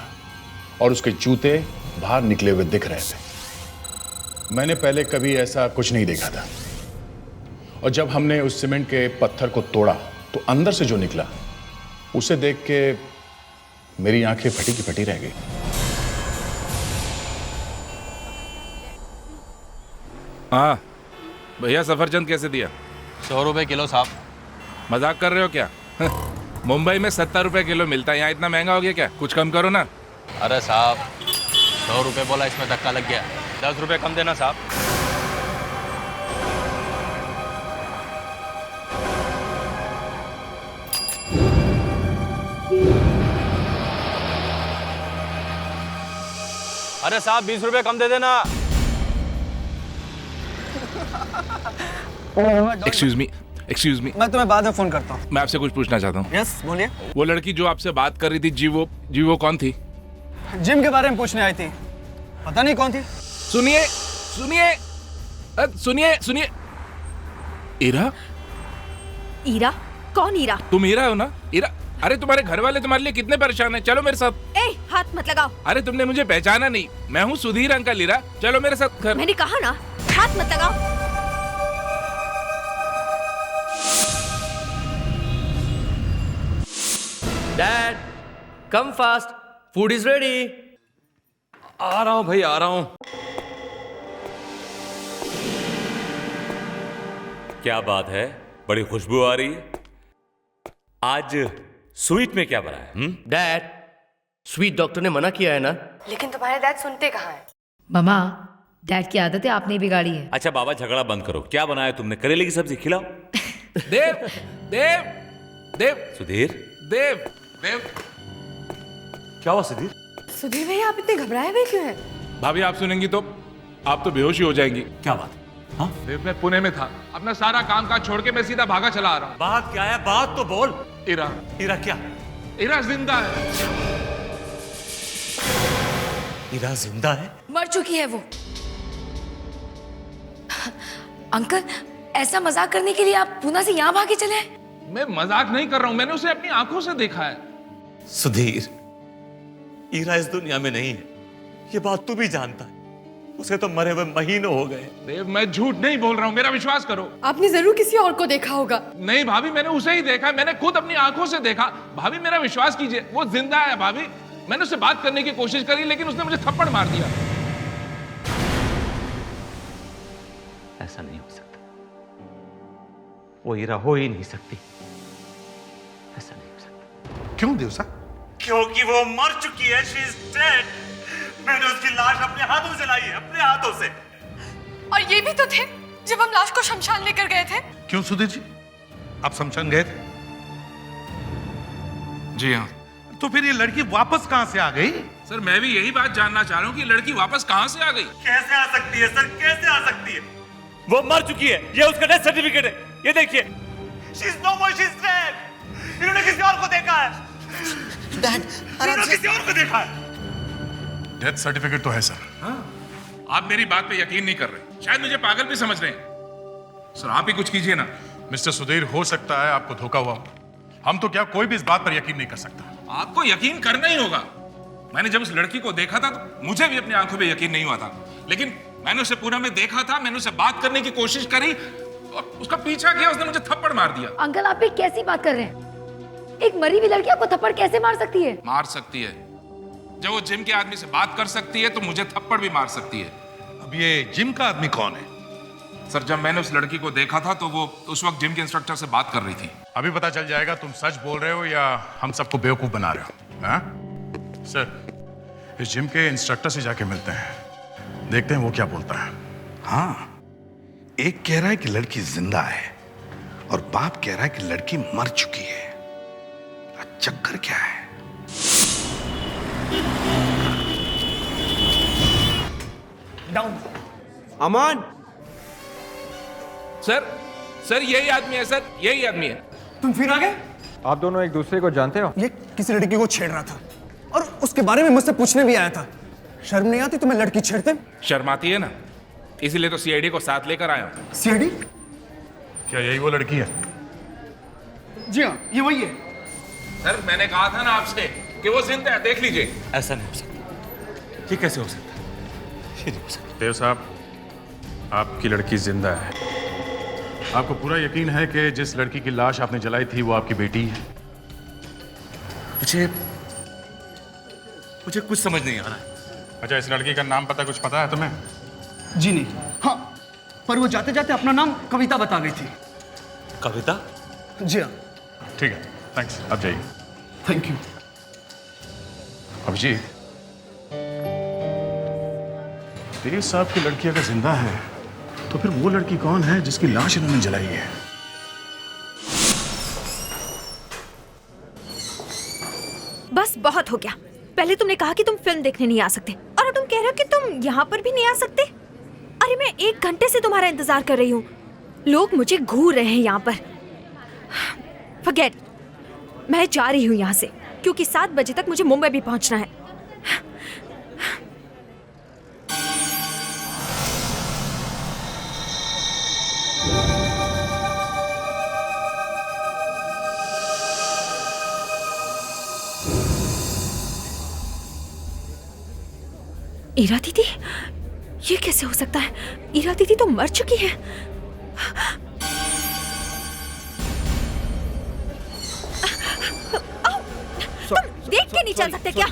और उसके जूते बाहर निकले हुए दिख रहे थे। मैंने पहले कभी ऐसा कुछ नहीं देखा था। और जब हमने उस सीमेंट के पत्थर को तोड़ा तो अंदर से जो निकला उसे देख के मेरी आंखें फटी की फटी रह गई। हाँ भैया, सफरचंद कैसे दिया? 100 रुपए किलो साहब। मजाक कर रहे हो क्या? मुंबई में 70 रुपए किलो मिलता है, यहाँ इतना महंगा हो गया क्या? कुछ कम करो ना। अरे साहब 100 रुपए बोला, इसमें धक्का लग गया। 10 रुपए कम देना साहब। अरे साहब 20 रुपए कम दे देना। एक्सक्यूज मी, मैं तुम्हें बाद में फोन करता हूँ। मैं आपसे कुछ पूछना चाहता हूँ। यस बोलिए। वो लड़की जो आपसे बात कर रही थी जी वो कौन थी? जिम के बारे में पूछने आई थी, पता नहीं कौन थी। सुनिए। ईरा? ईरा? कौन ईरा? तुम ईरा हो ना? ईरा, अरे तुम्हारे घर वाले तुम्हारे लिए कितने परेशान हैं। चलो मेरे साथ। ए, हाथ मत लगाओ। अरे तुमने मुझे पहचाना नहीं, मैं हूँ सुधीर अंकल ईरा। चलो मेरे साथ घर। मैंने कहा ना, हाथ मत लगाओ। Dad, come fast, food is ready. आ रहा हूँ भाई, आ रहा हूँ। क्या बात है, बड़ी खुशबू आ रही है। आज स्वीट में क्या बना है? डैड, स्वीट डॉक्टर ने मना किया है ना। लेकिन तुम्हारे डैड सुनते कहाँ हैं? मामा, डैड की आदत है आपने ही बिगाड़ी है। अच्छा बाबा, झगड़ा बंद करो। क्या बनाया तुमने? करेले की सब्जी खिलाओ। देव देव देव सुधीर, देव देव। क्या हुआ सुधीर? सुधीर भैया, आप इतने घबराए हुए क्यों हैं? भाभी आप सुनेंगी तो आप तो बेहोश ही हो जाएंगी। क्या बात? हाँ? देव, मैं पुणे में था, अपना सारा काम काज छोड़ के मैं सीधा भागा चला आ रहा हूँ। बात क्या है? बात तो बोल। ईरा। ईरा क्या? ईरा जिंदा है। ईरा जिंदा है? मर चुकी है वो। अंकल, ऐसा मजाक करने के लिए आप पूना से यहाँ भागे चले? मैं मजाक नहीं कर रहा हूँ, मैंने उसे अपनी आंखों से देखा है। सुधीर, ईरा इस दुनिया में नहीं है, ये बात तू भी जानता है। उसे तो मरे हुए महीनों हो गए। देव, मैं झूठ नहीं बोल रहा हूँ, मेरा विश्वास करो। आपने जरूर किसी और को देखा होगा। नहीं भाभी, मैंने उसे ही देखा, मैंने खुद अपनी आंखों से देखा। भाभी मेरा विश्वास कीजिए, वो जिंदा है। भाभी, मैंने उससे बात करने की कोशिश करी लेकिन उसने मुझे थप्पड़ मार दिया। ऐसा नहीं हो सकता, वो ईरा हो ही नहीं सकती। ऐसा नहीं हो सकता। क्यों देवसा? क्योंकि वो मर चुकी है। She is dead. मैंने उसकी लाश अपने हाथों से लाई है, अपने हाथों से। और ये भी तो थे जब हम लाश को शमशान लेकर गए थे। क्यों सुधीर जी, आप शमशान गए थे? जी हाँ। तो फिर ये लड़की वापस कहां से आ गई? सर, मैं भी यही बात जानना चाह रहा हूँ कि लड़की वापस कहां से आ गई। कैसे आ सकती है सर, कैसे आ सकती है? वो मर चुकी है, ये उसका डेथ सर्टिफिकेट है, ये देखिए। She is no more, she is dead. इन्होंने किसी और को देखा है। डैड, इन्होंने किसी और को देखा है। डेथ सर्टिफिकेट तो है सर। हाँ? आप मेरी बात पे यकीन नहीं कर रहे, शायद मुझे पागल भी समझ रहे हैं। सर आप ही कुछ कीजिए ना। मिस्टर सुधीर, हो सकता है आपको धोखा हुआ हो। हम तो क्या, कोई भी इस बात पर यकीन नहीं कर सकता। आपको यकीन करना ही होगा। मैंने जब उस लड़की को देखा था तो मुझे भी अपनी आंखों पे यकीन नहीं हुआ था, लेकिन मैंने उसे पुणे में देखा था, मैंने उसे बात करने की कोशिश करी और उसका पीछा किया, उसने मुझे थप्पड़ मार दिया। अंकल, आप ये कैसी बात कर रहे हैं? एक मरी हुई लड़की आपको थप्पड़ कैसे मार सकती है? मार सकती है। जब वो जिम के आदमी से बात कर सकती है तो मुझे थप्पड़ भी मार सकती है। अब ये जिम का आदमी कौन है? सर जब मैंने उस लड़की को देखा था तो वो उस वक्त जिम के इंस्ट्रक्टर से बात कर रही थी। अभी पता चल जाएगा तुम सच बोल रहे हो या हम सबको बेवकूफ बना रहे हो। हाँ? सर, इस जिम के इंस्ट्रक्टर से जाके मिलते हैं, देखते हैं वो क्या बोलता है। हाँ, एक कह रहा है कि लड़की जिंदा है और बाप कह रहा है कि लड़की मर चुकी है। चक्कर क्या है? डाउन। अमान। सर यही आदमी है सर, यही आदमी है। तुम फिर आ गए? आप दोनों एक दूसरे को जानते हो? ये किसी लड़की को छेड़ रहा था और उसके बारे में मुझसे पूछने भी आया था। शर्म नहीं आती तुम्हें लड़की छेड़ते? शर्माती है ना, इसीलिए तो सीआईडी को साथ लेकर आया। सीआईडी? क्या यही वो लड़की है? जी हाँ, ये वही है। सर मैंने कहा था ना आपसे कि वो जिंदा है, देख लीजिए। ऐसा नहीं हो सकता। ये कैसे हो सकता है? ये नहीं हो सकता। देव साहब, आपकी लड़की जिंदा है। आपको पूरा यकीन है कि जिस लड़की की लाश आपने जलाई थी वो आपकी बेटी है? मुझे कुछ समझ नहीं आ रहा है। अच्छा, इस लड़की का नाम कुछ पता है तुम्हें? जी नहीं। हाँ, पर वो जाते जाते अपना नाम कविता बता गई थी। कविता? जी हाँ। ठीक है, थैंक्स, आप जाइए। Thank you. अभिजीत, देव साहब की लड़की अगर जिंदा है तो फिर वो लड़की कौन है जिसकी लाश इन्होंने जलाई है? बस बहुत हो गया। पहले तुमने कहा कि तुम फिल्म देखने नहीं आ सकते और अब तुम कह रहे हो कि तुम यहाँ पर भी नहीं आ सकते। अरे मैं 1 घंटे से तुम्हारा इंतजार कर रही हूँ। लोग मुझे घूर रहे हैं यहाँ पर। फॉरगेट, मैं जा रही हूँ यहाँ से क्योंकि 7 बजे तक मुझे मुंबई भी पहुँचना है। ईरा दीदी, ये कैसे हो सकता है? ईरा दीदी तो मर चुकी है। तुम देख के नहीं चल सकते क्या?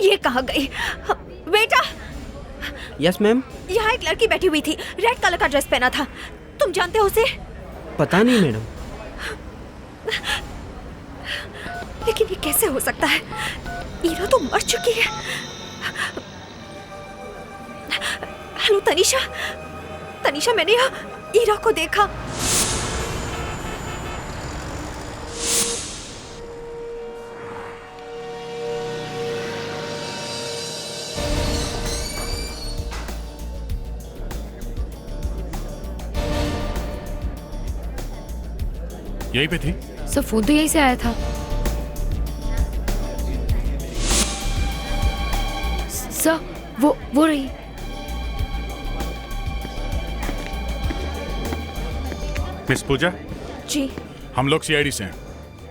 ये कहाँ गई? बेटा। Yes ma'am. यहाँ एक लड़की बैठी हुई थी, रेड कलर का ड्रेस पहना था। तुम जानते हो उसे? पता नहीं मैडम। लेकिन ये कैसे हो सकता है? ईरा तो मर चुकी है। हेलो तनीषा, तनीषा, मैंने यहाँ ईरा को देखा। यहीं पे थी? सर फोन तो यहीं से आया था। सर वो रही। मिस पूजा? जी। हम लोग सीआईडी से हैं।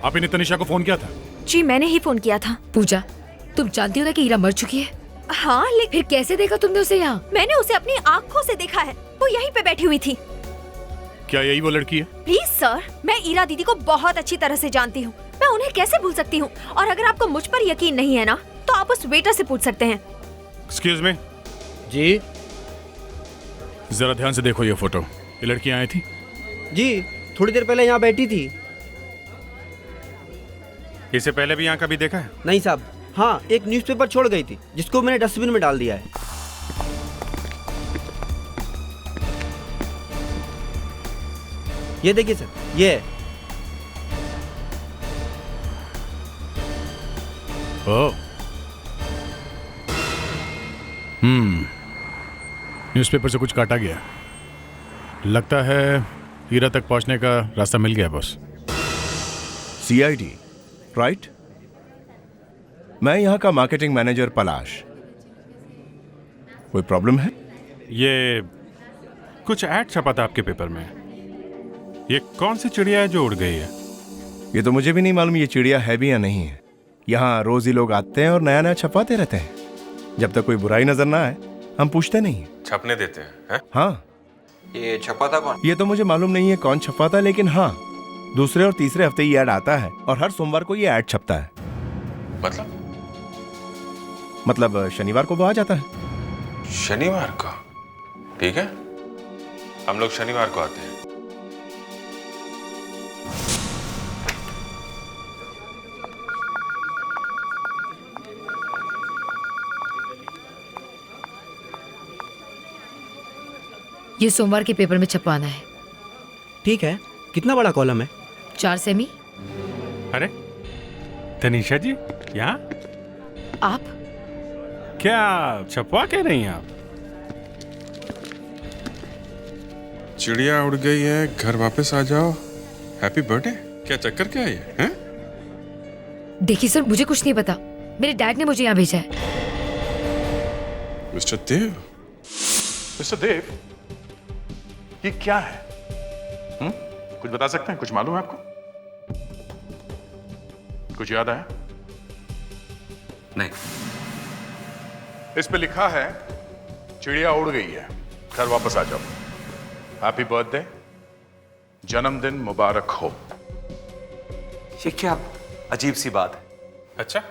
आप इन्हें तनिषा को फोन किया था? जी मैंने ही फोन किया था। पूजा, तुम जानती हो ना कि ईरा मर चुकी है? हाँ, लेकिन फिर कैसे देखा तुमने उसे यहाँ? मैंने उसे अपनी आँखों से देखा है। वो यहीं पे बैठी हुई थी। क्या यही वो लड़की है? प्लीज सर, मैं ईरा दीदी को बहुत अच्छी तरह से जानती हूँ। मैं उन्हें कैसे भूल सकती हूँ? और अगर आपको मुझ पर यकीन नहीं है ना, तो आप उस वेटर से पूछ सकते हैं। Excuse me. जी। जरा ध्यान से देखो ये फोटो। ये लड़की आई थी? जी, थोड़ी देर पहले यहाँ बैठी थी। इसे पहले भी यहाँ कभी देखा है? नहीं साहब। हाँ, एक न्यूज़पेपर छोड़ गई थी जिसको मैंने डस्टबिन में डाल दिया है। ये देखिए सर, ये। ओह। न्यूज़पेपर से कुछ काटा गया। लगता है हीरा तक पहुंचने का रास्ता मिल गया बॉस। CID, right? मैं यहाँ का मार्केटिंग मैनेजर पलाश। कोई प्रॉब्लम है? ये कुछ ऐड छपा था आपके पेपर में। ये कौन सी चिड़िया है जो उड़ गई है? ये तो मुझे भी नहीं मालूम ये चिड़िया है भी या नहीं है। यहाँ रोज ही लोग आते हैं और नया नया छपाते रहते हैं। जब तक कोई बुराई नजर ना आए हम पूछते नहीं। छपने देते हैं? हाँ। ये छपाता कौन? ये तो मुझे मालूम नहीं है कौन छपाता, लेकिन हाँ, दूसरे और तीसरे हफ्ते ये ऐड आता है और हर सोमवार को ये ऐड छपता है। मतलब शनिवार को वो आ जाता है। शनिवार का? ठीक है, हम लोग शनिवार को आते हैं। ये सोमवार के पेपर में छपवाना है। ठीक है, कितना बड़ा कॉलम है? 4 सेमी। अरे तनीषा जी यहाँ? आप क्या छपवा के नहीं आप? चिड़िया उड़ गई है, घर वापस आ जाओ। Happy birthday. क्या चक्कर क्या है ये? देखिए सर, मुझे कुछ नहीं पता, मेरे डैड ने मुझे यहाँ भेजा है। मिस्टर देव। मिस्टर देव, ये क्या है? कुछ बता सकते हैं? कुछ मालूम है आपको? कुछ याद आया? नहीं। इस पे लिखा है चिड़िया उड़ गई है, घर वापस आ जाओ। हैप्पी बर्थडे, जन्मदिन मुबारक हो। ये क्या अजीब सी बात है। अच्छा,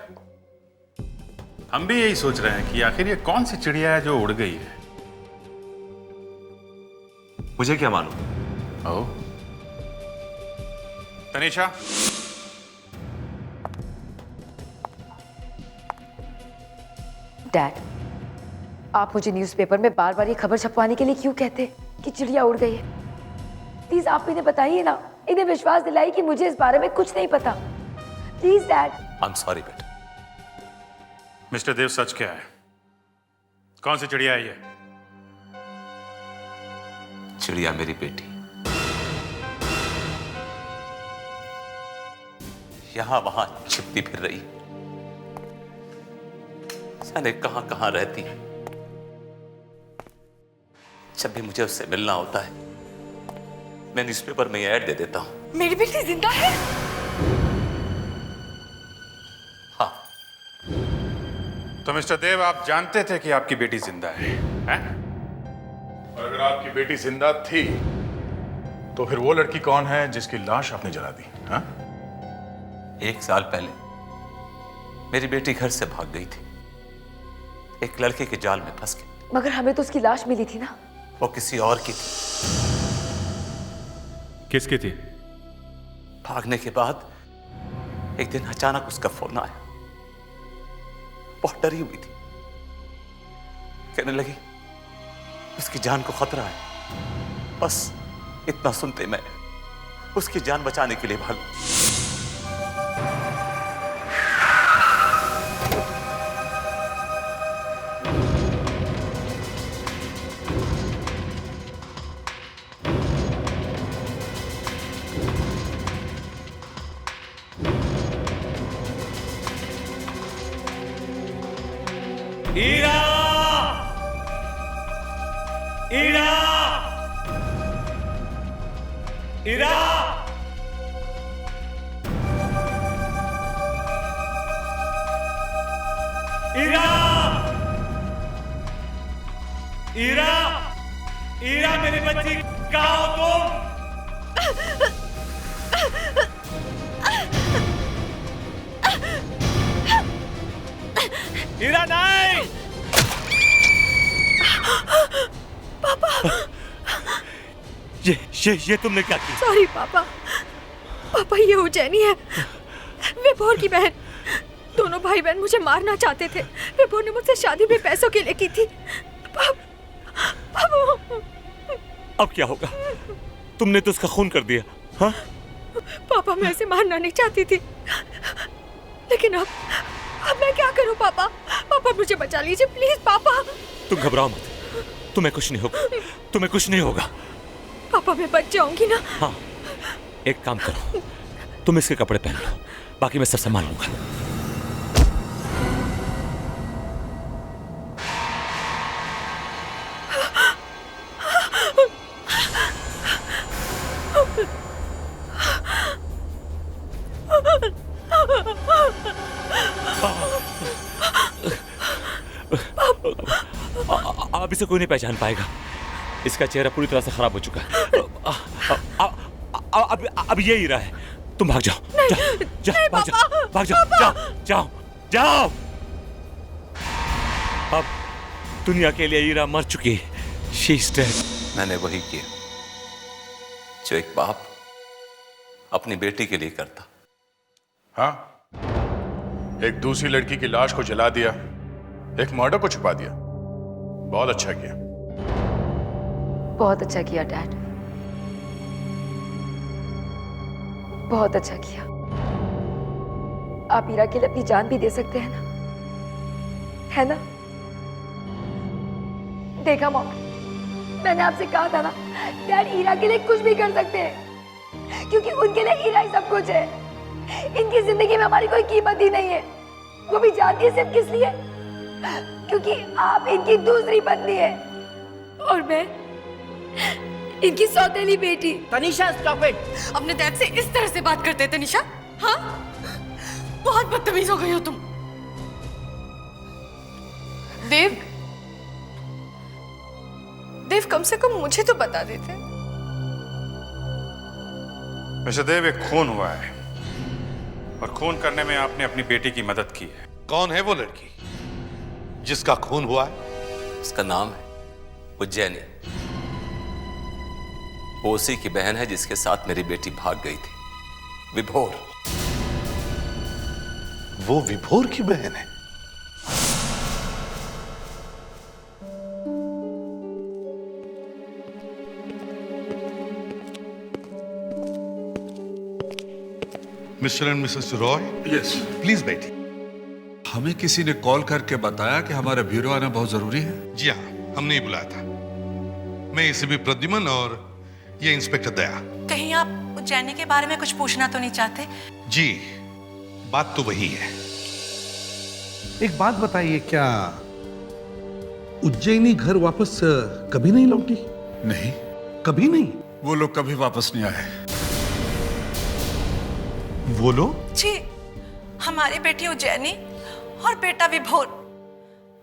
हम भी यही सोच रहे हैं कि आखिर ये कौन सी चिड़िया है जो उड़ गई है। मुझे क्या मालूम? ओह, तनीषा, डैड, आप मुझे न्यूज़पेपर में बार बार ये खबर छपवाने के लिए क्यों कहते कि चिड़िया उड़ गई है? प्लीज आप इन्हें बताइए ना, इन्हें विश्वास दिलाइए कि मुझे इस बारे में कुछ नहीं पता। Please dad. I am sorry बेटा। मिस्टर देव, सच क्या है? कौन सी चिड़िया है ये? चिड़िया मेरी बेटी यहां वहां छिपती फिर रही, जाने कहां कहां रहती है। जब भी मुझे उससे मिलना होता है, मैं न्यूज़पेपर में ऐड दे देता हूं। मेरी बेटी जिंदा है? हाँ। तो मिस्टर देव, आप जानते थे कि आपकी बेटी जिंदा है, हैं? और अगर आपकी बेटी जिंदा थी तो फिर वो लड़की कौन है जिसकी लाश आपने जला दी? हाँ? 1 साल पहले मेरी बेटी घर से भाग गई थी, एक लड़के के जाल में फंस गई। मगर हमें तो उसकी लाश मिली थी ना। वो किसी और की थी। किसकी थी? भागने के बाद एक दिन अचानक उसका फोन आया। बहुत डरी हुई थी, कहने लगी उसकी जान को खतरा है। बस इतना सुनते मैं उसकी जान बचाने के लिए भागा। ईरा! ईरा! ईरा! ईरा! ईरा! ईरा मेरी बच्ची, कहाँ हो तुम? ईरा नहीं! पापा! ये तुमने क्या किया? सॉरी पापा। पापा, ये उज्जैनी है, विभोर की बहन। दोनों भाई बहन मुझे मारना चाहते थे। विभोर ने मुझसे शादी भी पैसों के लिए की थी। अब क्या होगा? तुमने तो उसका खून कर दिया। हाँ? पापा, मैं उसे मारना नहीं चाहती थी, लेकिन अब मैं क्या करूं पापा? पापा मुझे बचा लीजिए प्लीज पापा। तुम घबराओ मत, तुम्हें कुछ नहीं होगा, तुम्हें कुछ नहीं होगा। पापा, मैं बच जाऊंगी ना? हाँ, एक काम करो, तुम इसके कपड़े पहन लो, बाकी मैं सब संभाल लूंगा। अब इसे कोई नहीं पहचान पाएगा, इसका चेहरा पूरी तरह से खराब हो चुका है। अब ये हीरा है। तुम भाग जाओ, जाओ, भाग जाओ, भाग जाओ, जाओ, जाओ, जाओ। अब दुनिया के लिए हीरा मर चुकी है, She's dead. मैंने वही किया जो एक बाप अपनी बेटी के लिए करता। हाँ, एक दूसरी लड़की की लाश को जला दिया, एक मर्डर को छुपा दिया। बहुत अच्छा किया। बहुत अच्छा किया डैड, बहुत अच्छा किया। आप ईरा के लिए अपनी जान भी दे सकते हैं ना, है ना? देखा मॉम, मैंने आपसे कहा था ना, डैड ईरा के लिए कुछ भी कर सकते हैं, क्योंकि उनके लिए ईरा ही सब कुछ है। इनकी जिंदगी में हमारी कोई कीमत ही नहीं है। वो भी जानती है सिर्फ किस लिए? क्योंकि आप इनकी दूसरी पत्नी है और मैं इनकी सौतेली बेटी। Tanisha stop it. अपने डैड से इस तरह से बात करते हैं तनिषा? हाँ, बहुत बदतमीज हो गई हो तुम। देव, देव कम से कम मुझे तो बता देते। वैसे देव, एक खून हुआ है और खून करने में आपने अपनी बेटी की मदद की है। कौन है वो लड़की जिसका खून हुआ है? उसका नाम है उज्जैनी। वो उसी की बहन है जिसके साथ मेरी बेटी भाग गई थी, विभोर। वो विभोर की बहन है? Mister and Mrs Roy. Yes, please बैठिए। हमें किसी ने कॉल करके बताया कि हमारा ब्यूरो आना बहुत जरूरी है। जी हाँ, हमने ही बुलाया था। मैं एसीपी प्रद्युमन और ये इंस्पेक्टर दया। कहीं आप उज्जैनी के बारे में कुछ पूछना तो नहीं चाहते? जी, बात तो वही है। एक बात बताइए, क्या उज्जैनी घर वापस कभी नहीं लौटी? नहीं, कभी नहीं। वो लोग कभी वापस नहीं आए। वो लोग? जी, हमारी बेटी उज्जैनी और बेटा विभोर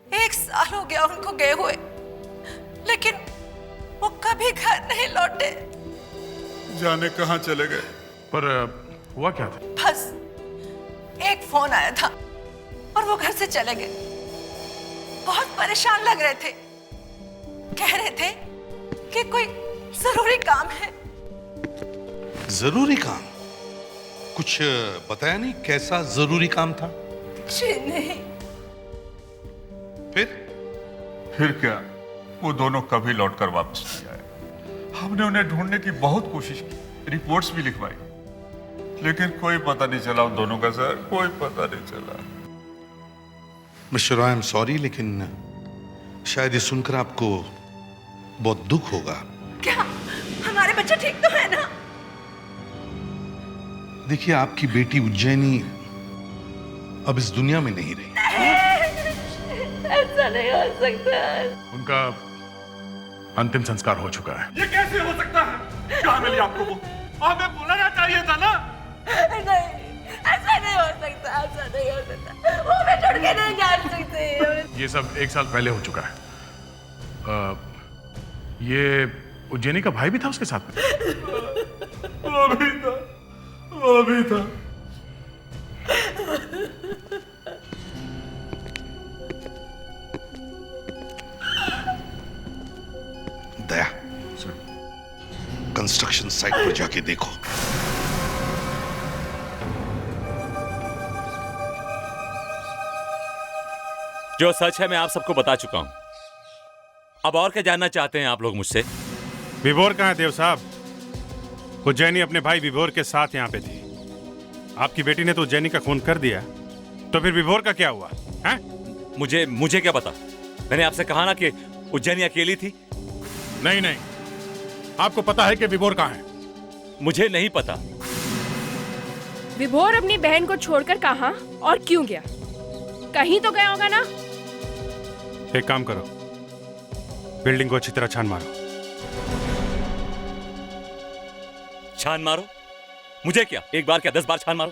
1 साल हो गया उनको गए हुए, लेकिन वो कभी घर नहीं लौटे। जाने कहां चले गए। पर हुआ क्या था? बस एक फोन आया था और वो घर से चले गए। बहुत परेशान लग रहे थे, कह रहे थे कि कोई जरूरी काम है। जरूरी काम? कुछ बताया नहीं कैसा जरूरी काम था? जी नहीं। फिर क्या? वो दोनों कभी लौटकर वापस नहीं आए। हमने उन्हें ढूंढने की बहुत कोशिश की, रिपोर्ट्स भी लिखवाई, लेकिन कोई पता नहीं चला उन दोनों का सर, कोई पता नहीं चला। Mister Roy, I am sorry, लेकिन शायद ये सुनकर आपको बहुत दुख होगा। क्या हमारे बच्चे ठीक तो है ना? देखिए, आपकी बेटी उज्जैनी अब इस दुनिया में नहीं रही। ऐसा नहीं हो सकता। उनका अंतिम संस्कार हो चुका है। ये कैसे हो सकता है? कहाँ मिली आपको वो? हमें बुलाना चाहिए था ना। नहीं, ऐसा नहीं हो सकता, ऐसा नहीं हो सकता। वो हमें छोड़ के नहीं जा सकते। ये सब 1 साल पहले हो चुका है। ये उज्जैनी का भाई भी था उसके साथ में? वो भी था, वो भी था। दया, कंस्ट्रक्शन साइट पर जाके देखो। जो सच है मैं आप सबको बता चुका हूं। अब और क्या जानना चाहते हैं आप लोग मुझसे? विभोर कहाँ है देव साहब? उज्जैनी अपने भाई विभोर के साथ यहाँ पे थी। आपकी बेटी ने तो उज्जैनी का खून कर दिया, तो फिर विभोर का क्या हुआ है? मुझे क्या पता? मैंने आपसे कहा ना कि उज्जैनी अकेली थी। नहीं नहीं, आपको पता है कि विभोर कहाँ है? मुझे नहीं पता। विभोर अपनी बहन को छोड़कर कहाँ और क्यों गया? कहीं तो गया होगा ना। एक काम करो, बिल्डिंग को अच्छी तरह छान मारो। छान मारो? मुझे क्या, एक बार क्या 10 बार छान मारो?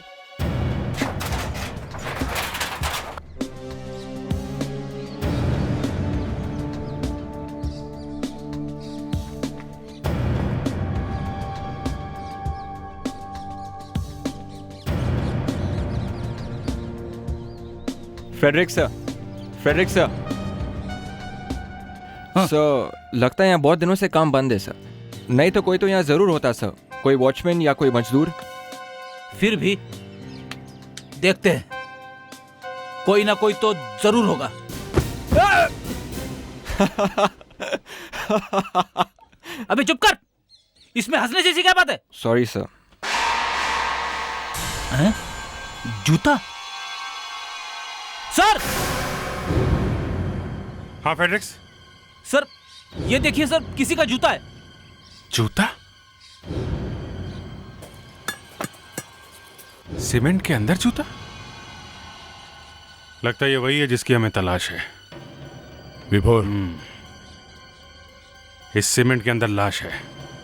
Frederick sir, Frederick sir. Sir, लगता है यहाँ बहुत दिनों से काम बंद है सर। नहीं तो कोई तो यहाँ जरूर होता सर, कोई वॉचमैन या कोई मजदूर। फिर भी देखते हैं, कोई ना कोई तो जरूर होगा। अबे चुप कर, इसमें हंसने जैसी क्या बात है? Sorry sir. हैं? जूता? सर! हाँ फेड्रिक्स। सर ये देखिए सर, किसी का जूता है। जूता? सीमेंट के अंदर जूता? लगता है ये वही है जिसकी हमें तलाश है। विभोर, इस सीमेंट के अंदर लाश है।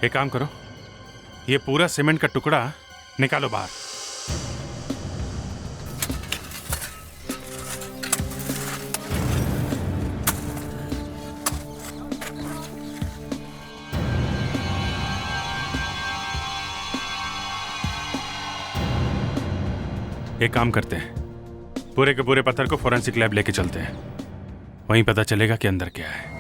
एक काम करो, ये पूरा सीमेंट का टुकड़ा निकालो बाहर। एक काम करते हैं, पूरे के पूरे पत्थर को फोरेंसिक लैब लेके चलते हैं, वहीं पता चलेगा कि अंदर क्या है।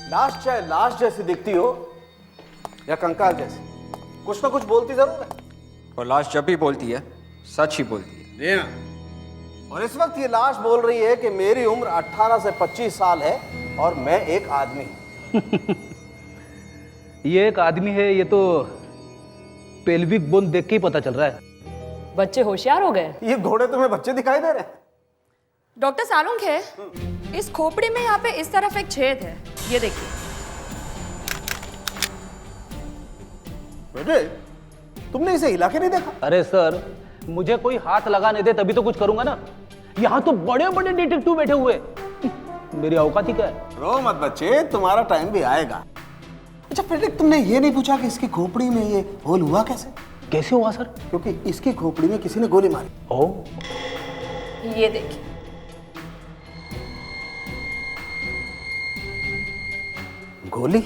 लाश चाहे लाश जैसी दिखती हो या कंकाल जैसी, कुछ ना कुछ बोलती जरूर है। और लाश जब भी बोलती है सच ही बोलती है। जी हाँ। और इस वक्त ये लाश बोल रही है कि मेरी उम्र 18 से 25 साल है और मैं एक आदमी हूं। ये एक आदमी है, ये तो पेल्विक बोन देख के ही पता चल रहा है। बच्चे होशियार हो गए। ये घोड़े तुम्हें बच्चे दिखाई दे रहे हैं? डॉक्टर सालुंग है, इस खोपड़ी में यहाँ पे इस तरफ एक छेद है, ये देखिए। बेटे, तुमने इसे हिला के नहीं देखा? अरे सर, मुझे कोई हाथ लगाने दे तभी तो कुछ करूंगा ना। यहाँ तो बड़े बड़े डिटेक्टिव बैठे हुए, मेरी औकात ही क्या है? रो मत बच्चे, तुम्हारा टाइम भी आएगा। अच्छा फ्रेडरिक, तुमने ये नहीं पूछा कि इसकी खोपड़ी में ये होल हुआ कैसे? कैसे हुआ सर? क्योंकि इसकी खोपड़ी में किसी ने गोली मारी। ओ, ये देखिए। गोली?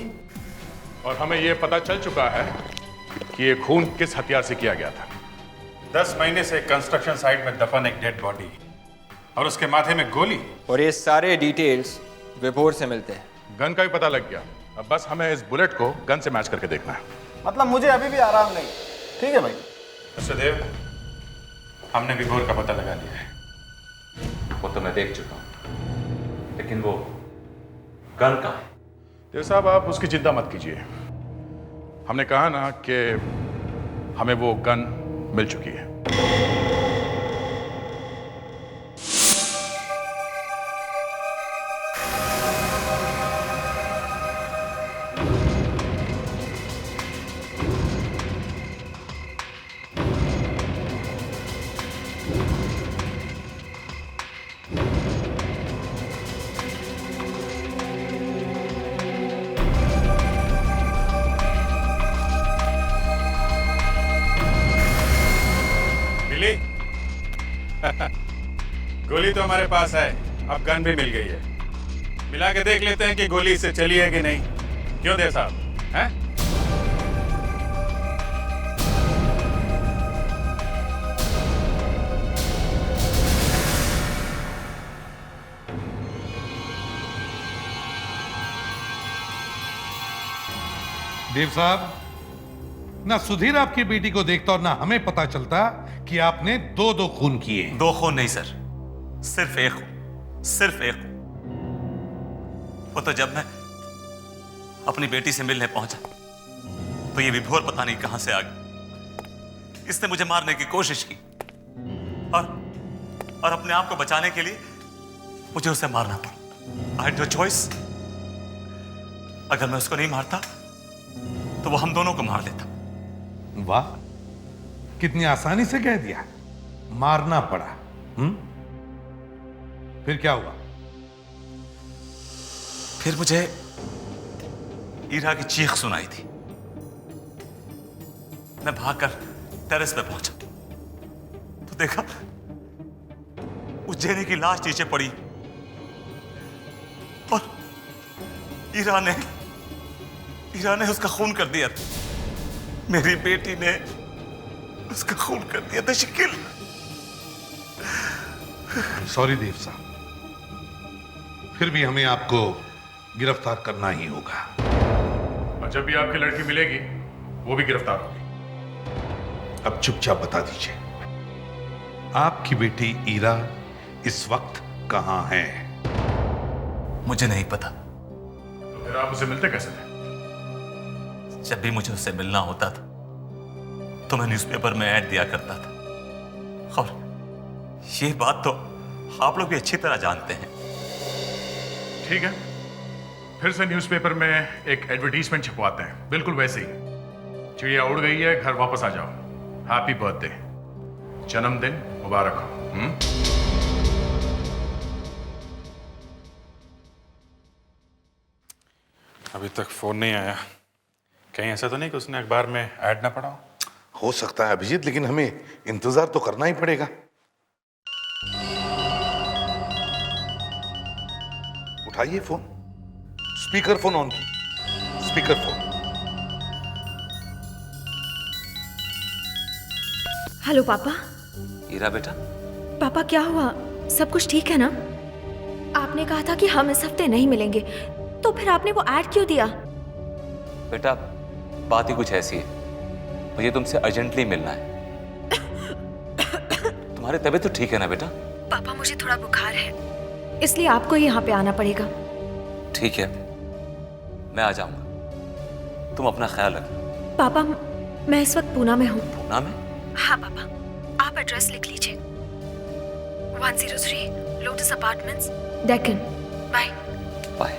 और हमें यह पता चल चुका है कि ये खून किस हथियार से किया गया था। 10 महीने से कंस्ट्रक्शन साइट में दफन एक डेड बॉडी और उसके माथे में गोली। और ये सारे डिटेल्स विभोर से मिलते हैं। गन का भी पता लग गया, अब बस हमें इस बुलेट को गन से मैच करके देखना है। मतलब मुझे अभी भी आराम नहीं। ठीक है भाई। सदेव, हमने विभोर का पता लगा लिया है। वो तो मैं देख चुका हूं, लेकिन वो गन कहाँ है? देव साहब, आप उसकी चिंता मत कीजिए। हमने कहा ना कि हमें वो गन मिल चुकी है। गोली तो हमारे पास है, अब गन भी मिल गई है। मिला के देख लेते हैं कि गोली इससे चली है कि नहीं। क्यों देव साहब, हैं? देव साहब, ना सुधीर आपकी बेटी को देखता और ना हमें पता चलता कि आपने दो खून किए। 2 खून नहीं सर, सिर्फ एक खून, सिर्फ एक खून। वो तो जब मैं अपनी बेटी से मिलने पहुंचा तो ये विभोर पता नहीं कहां से आ गया। इसने मुझे मारने की कोशिश की और अपने आप को बचाने के लिए मुझे उसे मारना पड़ा। I had no choice. अगर मैं उसको नहीं मारता तो वो हम दोनों को मार देता। वाह, कितनी आसानी से कह दिया, मारना पड़ा। फिर क्या हुआ? फिर मुझे ईरा की चीख सुनाई थी। मैं भागकर टेरेस पे पहुंचा तो देखा उज्जैनी की लाश नीचे पड़ी और ईरा ने उसका खून कर दिया। मेरी बेटी ने उसका खून कर दिया था। शकील, सॉरी देव साहब, फिर भी हमें आपको गिरफ्तार करना ही होगा। और जब भी आपकी लड़की मिलेगी वो भी गिरफ्तार होगी। अब चुपचाप बता दीजिए, आपकी बेटी ईरा इस वक्त कहां है? मुझे नहीं पता। तो फिर आप उसे मिलते कैसे थे? जब भी मुझे उससे मिलना होता था तो मैं न्यूज़पेपर में ऐड दिया करता था, और ये बात तो आप लोग भी अच्छी तरह जानते हैं। ठीक है, फिर से न्यूज़पेपर में एक एडवर्टीजमेंट छपवाते हैं, बिल्कुल वैसे ही। चिड़िया उड़ गई है, घर वापस आ जाओ। हैप्पी बर्थडे, जन्मदिन मुबारक हो। अभी तक फोन नहीं आया। कहीं ऐसा तो नहीं कि उसने अखबार में ऐड ना पढ़ा हो सकता है अभिजीत, लेकिन हमें इंतजार तो करना ही पड़ेगा। उठाइए फोन, स्पीकर फोन ऑन की, स्पीकर फोन। हेलो पापा। ईरा बेटा। पापा क्या हुआ, सब कुछ ठीक है ना? आपने कहा था कि हम इस हफ्ते नहीं मिलेंगे, तो फिर आपने वो ऐड क्यों दिया? बेटा बात ही कुछ ऐसी है, मुझे तुमसे अर्जेंटली मिलना है। तुम्हारी तबीयत तो ठीक है ना बेटा? पापा मुझे थोड़ा बुखार है, इसलिए आपको यहाँ पे आना पड़ेगा। ठीक है, मैं आ जाऊंगा, तुम अपना ख्याल रखना। पापा मैं इस वक्त पूना में हूँ। पूना में? हाँ पापा, आप एड्रेस लिख लीजिए। 103 lotus apartments, Deccan. Bye bye.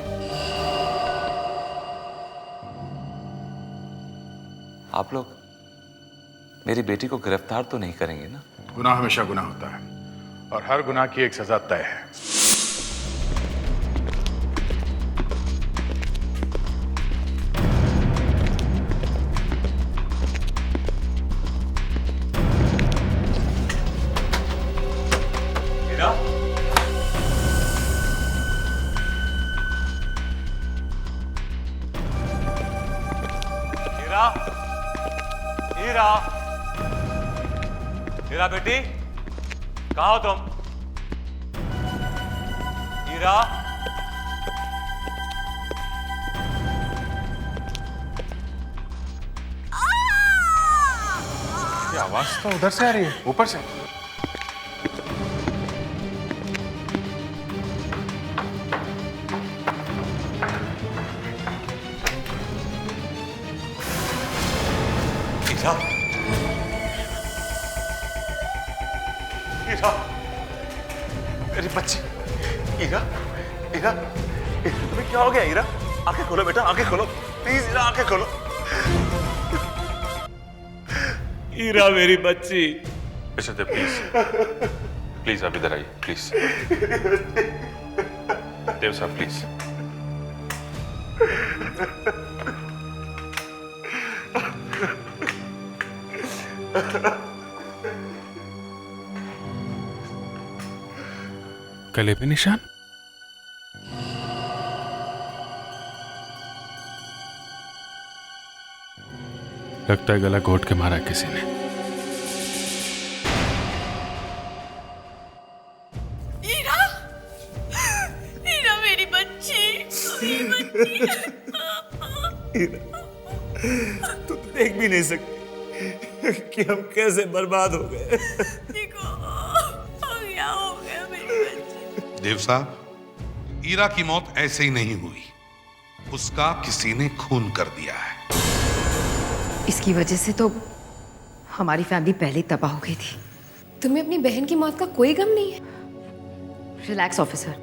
आप लोग मेरी बेटी को गिरफ्तार तो नहीं करेंगे ना? गुनाह हमेशा गुनाह होता है और हर गुनाह की एक सजा तय है। हीरा बेटी, कहाँ हो तुम? हीरा, ये आवाज तो उधर से आ रही है, ऊपर से। हीरा, हीरा, मेरी बच्ची, हीरा, हीरा, तुम्हें क्या हो गया हीरा? आंखें खोलो बेटा, आंखें खोलो, प्लीज हीरा, आंखें खोलो। हीरा मेरी बच्ची। विशुद्ध प्लीज, प्लीज आप इधर आइए, प्लीज। देव साहब प्लीज। गले पे निशान? लगता है गला घोट के मारा किसी ने। हीरा, हीरा मेरी बच्ची, मेरी बच्ची। हीरा, तू देख भी नहीं सकती कि हम कैसे बर्बाद हो गए। क्या हो गया मेरी बच्ची? देव साहब, ईरा की मौत ऐसे ही नहीं हुई, उसका किसी ने खून कर दिया है। इसकी वजह से तो हमारी फैमिली पहले ही तबाह हो गई थी। तुम्हें अपनी बहन की मौत का कोई गम नहीं है? रिलैक्स ऑफिसर,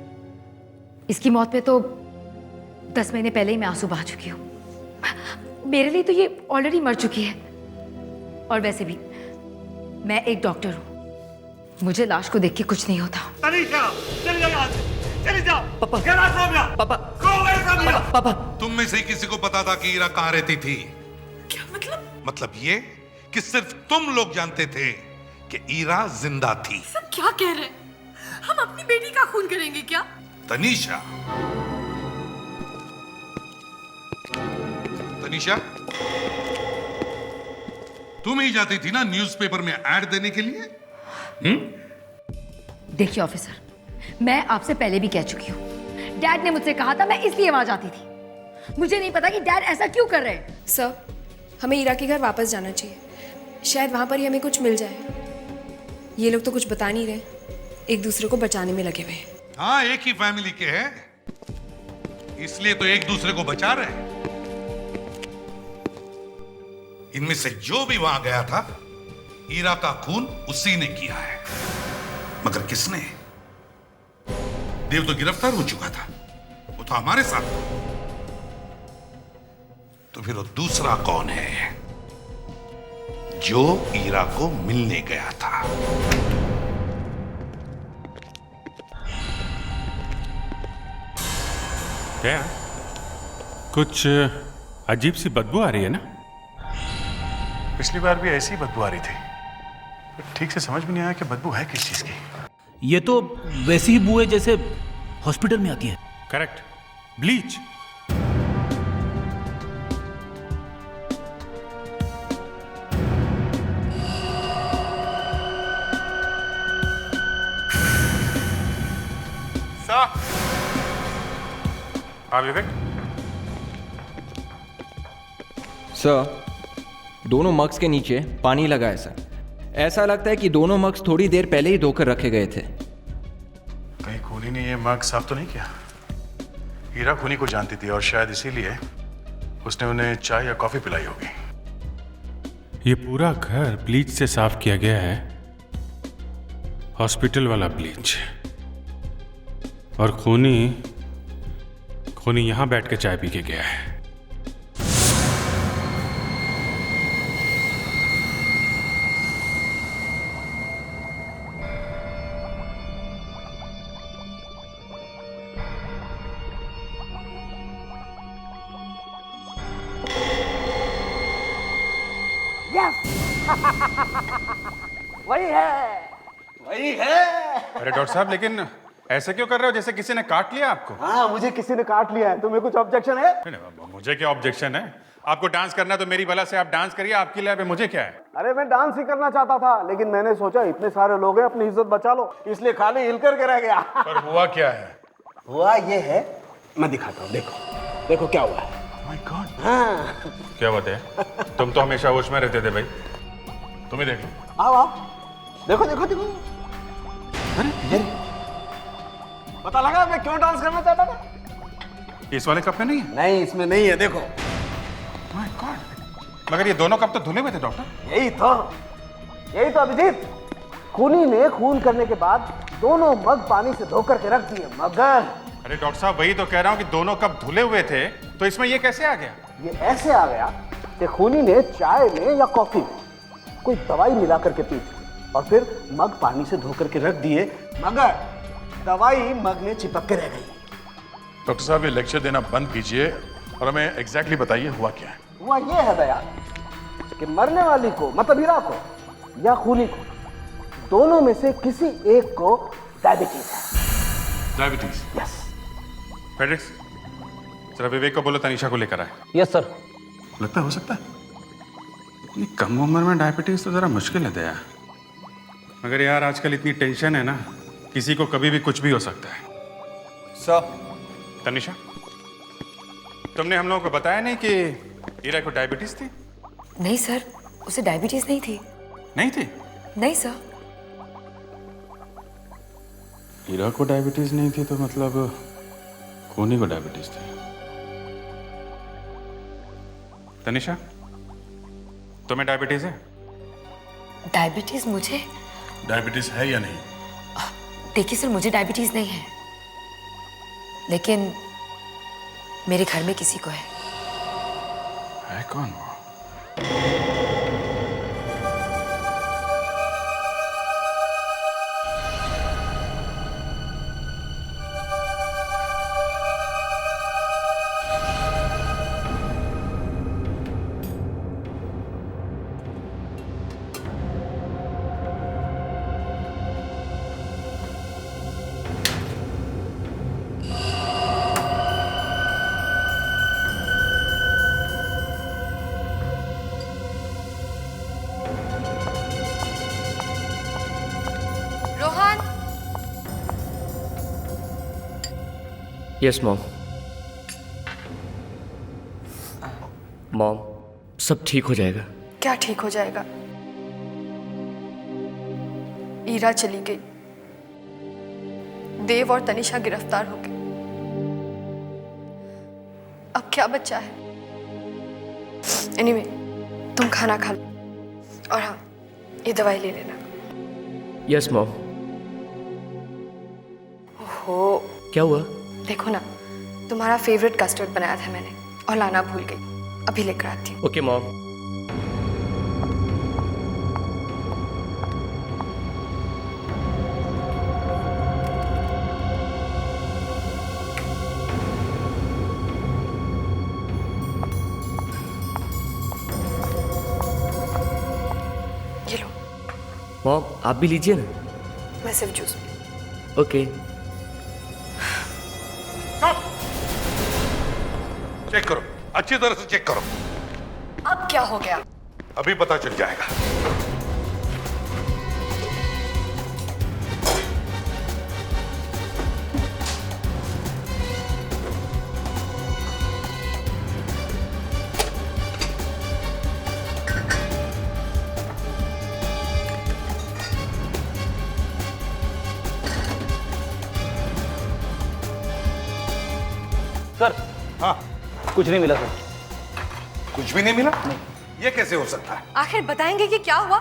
इसकी मौत पे तो 10 महीने पहले ही मैं आंसू बहा चुकी हूँ। मेरे लिए तो ये ऑलरेडी मर चुकी है। और वैसे भी मैं एक डॉक्टर हूँ, मुझे लाश को देख के कुछ नहीं होता। तनीषा, चली जाओ यहाँ से, चली जाओ। पापा, get out from here. पापा, Go away from here. पापा, तुम में से किसी को पता था कि ईरा कहाँ रहती थी? क्या मतलब? मतलब ये कि सिर्फ तुम लोग जानते थे कि ईरा जिंदा थी। सब क्या कह रहे हैं? हम अपनी बेटी का खून करेंगे क्या? तनीषा, तनीषा, तुम ही जाती थी ना न्यूज़पेपर में ऐड देने के लिए? देखिए ऑफिसर, मैं आपसे पहले भी कह चुकी हूँ, डैड ने मुझसे कहा था, मैं इसलिए वहां जाती थी। मुझे नहीं पता कि डैड ऐसा क्यों कर रहे हैं। सर, हमें ईरा के घर वापस जाना चाहिए, शायद वहां पर ही हमें कुछ मिल जाए। ये लोग तो कुछ बता नहीं रहे, एक दूसरे को बचाने में लगे हुए हैं। हाँ, एक ही फैमिली के हैं, इसलिए तो एक दूसरे को बचा रहे हैं। इनमें से जो भी वहां गया था, ईरा का खून उसी ने किया है। मगर किसने? देव तो गिरफ्तार हो चुका था, वो तो हमारे साथ था। तो फिर वो दूसरा कौन है जो ईरा को मिलने गया था? क्या कुछ अजीब सी बदबू आ रही है ना? पिछली बार भी ऐसी ही बदबू आ रही थी, ठीक से समझ में नहीं आया कि बदबू है किस चीज की। ये तो वैसी ही बू है जैसे हॉस्पिटल में आती है। Correct, bleach. हाँ विवेक सर, दोनों मग्स के नीचे पानी लगा है सर। ऐसा लगता है कि दोनों मग्स थोड़ी देर पहले ही धोकर रखे गए थे। कहीं खूनी ने ये मग साफ तो नहीं किया? हीरा खूनी को जानती थी और शायद इसीलिए उसने उन्हें चाय या कॉफी पिलाई होगी। ये पूरा घर ब्लीच से साफ किया गया है, हॉस्पिटल वाला ब्लीच। और खूनी यहां बैठ के चाय पी के गया है। वही है, वही है। अरे डॉक्टर साहब, लेकिन ऐसे क्यों कर रहे हो जैसे किसी ने काट लिया आपको? हाँ, मुझे किसी ने काट लिया है। तुम्हें कुछ ऑब्जेक्शन है? नहीं, मुझे क्या ऑब्जेक्शन है? आपको डांस करना तो मेरी भला से आप डांस करिए, आपकी लैब है, मुझे क्या है? अरे मैं डांस ही करना चाहता था, लेकिन मैंने सोचा इतने सारे लोग हैं, अपनी इज्जत बचा लो, इसलिए खाली हिल करके रह गया। पर हुआ क्या है? हुआ ये है, मैं दिखाता हूँ। देखो देखो क्या हुआ है। My God. हाँ, क्या बात है? तुम तो हमेशा होश में रहते थे भाई, तुम्हें देख लो। आओ आओ, देखो देखो देखो। अरे ये पता लगा मैं क्यों डांस करना चाहता था? इस वाले कप में नहीं है? नहीं, इसमें नहीं है, देखो। माय गॉड, मगर ये दोनों कप तो धुले हुए थे डॉक्टर। यही तो अभिजीत, खूनी ने खून करने के बाद दोनों मग पानी से धो करके रख दिए। मगर अरे डॉक्टर साहब, वही तो कह रहा हूँ कि दोनों कप धुले हुए थे, तो इसमें ये कैसे आ गया? ये ऐसे आ गया कि खूनी ने चाय में या कॉफी में कोई दवाई मिला करके पी और फिर मग पानी से धो करके रख दिए, मगर दवाई मग में चिपक के रह गई। डॉक्टर साहब, ये लेक्चर देना बंद कीजिए और हमें एग्जैक्टली बताइए हुआ क्या है। हुआ ये है दया कि मरने वाली को, मतलब हीरा को या खूनी को, दोनों में से किसी एक को डायबिटीज है। डायबिटीज? यस। फेडेक्स, जरा विवेक को बोलो तनीषा को लेकर आए। Yes sir. लगता हो सकता है इतनी कम उम्र में डायबिटीज तो जरा मुश्किल है दया। मगर यार आजकल इतनी टेंशन है ना, किसी को कभी भी कुछ भी हो सकता है। सर, तनीषा, तुमने हम लोगों को बताया नहीं कि हीरा को डायबिटीज थी? नहीं सर, उसे डायबिटीज नहीं थी। नहीं थी? नहीं सर। हीरा को डायबिटीज नहीं थी तो मतलब खूनी को डायबिटीज थी। तनीषा, तुम्हें डायबिटीज है? डायबिटीज मुझे? डायबिटीज है या नहीं? देखिए सर, मुझे डायबिटीज नहीं है, लेकिन मेरे घर में किसी को है कौन वो? रोहन। Yes mom. मॉम, सब ठीक हो जाएगा। क्या ठीक हो जाएगा? ईरा चली गई, देव और तनिषा गिरफ्तार हो गए। अब क्या बचा है? एनीवे, तुम खाना खा लो, और हाँ, ये दवाई ले लेना। Yes mom. हो, क्या हुआ? देखो ना, तुम्हारा फेवरेट कस्टर्ड बनाया था मैंने और लाना भूल गई। अभी लेकर आती हूँ। Okay mom. ये लो। मॉम, आप भी लीजिए ना। मैं सिर्फ जूस। ओके। चेक करो, अच्छी तरह से चेक करो। अब क्या हो गया? अभी पता चल जाएगा। सर। हाँ, कुछ नहीं मिला सर। कुछ भी नहीं मिला? नहीं। ये कैसे हो सकता है? आखिर बताएंगे कि क्या हुआ?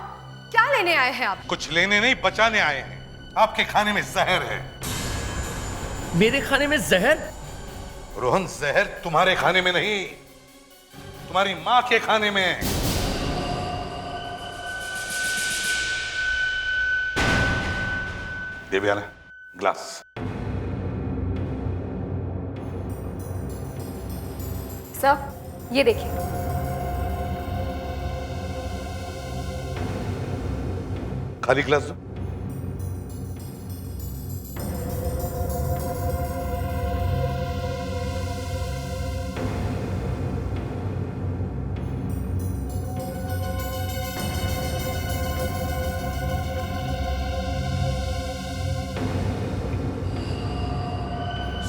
क्या लेने आए हैं आप? कुछ लेने नहीं, बचाने आए हैं। आपके खाने में जहर है। मेरे खाने में जहर? रोहन, जहर तुम्हारे खाने में नहीं, तुम्हारी माँ के खाने में है। देवयाना, ग्लास। सर, ये देखिए। खाली ग्लास दो।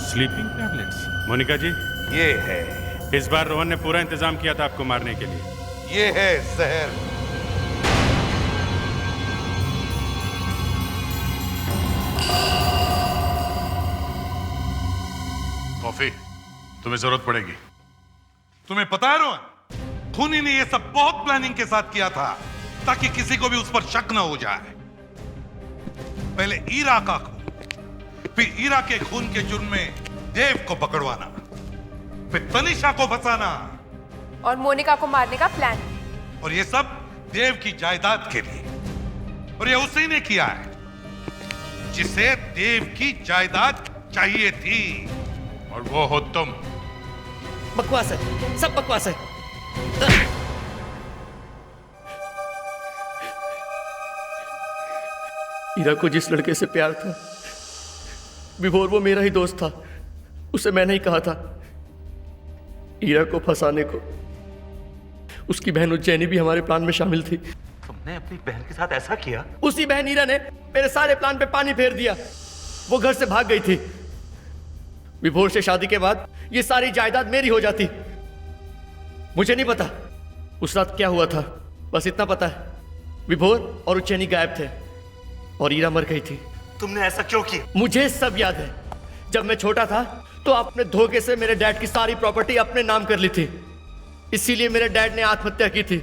Sleeping tablets? मोनिका जी, ये है। इस बार रोहन ने पूरा इंतजाम किया था आपको मारने के लिए। ये है जहर। कॉफी तुम्हें जरूरत पड़ेगी। तुम्हें पता है रोहन, खूनी ने ये सब बहुत प्लानिंग के साथ किया था ताकि किसी को भी उस पर शक न हो जाए। पहले ईरा का खून, फिर ईरा के खून के जुर्म में देव को पकड़वाना, फिर तनिषा को फंसाना, और मोनिका को मारने का प्लान। और ये सब देव की जायदाद के लिए। और ये उसी ने किया है जिसे देव की जायदाद चाहिए थी, और वो हो तुम। बकवास है, सब बकवास है। ईरा को जिस लड़के से प्यार था, विभोर, वो मेरा ही दोस्त था। उसे मैंने ही कहा था। ईरा को फंसाने को उसकी बहन उज्जैनी भी हमारे प्लान में शामिल थी। तुमने अपनी बहन के साथ ऐसा किया? उसी बहन ईरा ने मेरे सारे प्लान पे पानी फेर दिया। वो घर से भाग गई थी। विभोर से शादी के बाद ये सारी जायदाद मेरी हो जाती। मुझे नहीं पता उस रात क्या हुआ था, बस इतना पता है विभोर और उज्जैनी गायब थे और ईरा मर गई थी। तुमने ऐसा क्यों किया? मुझे सब याद है। जब मैं छोटा था तो आपने धोखे से मेरे डैड की सारी प्रॉपर्टी अपने नाम कर ली थी, इसीलिए मेरे डैड ने आत्महत्या की थी।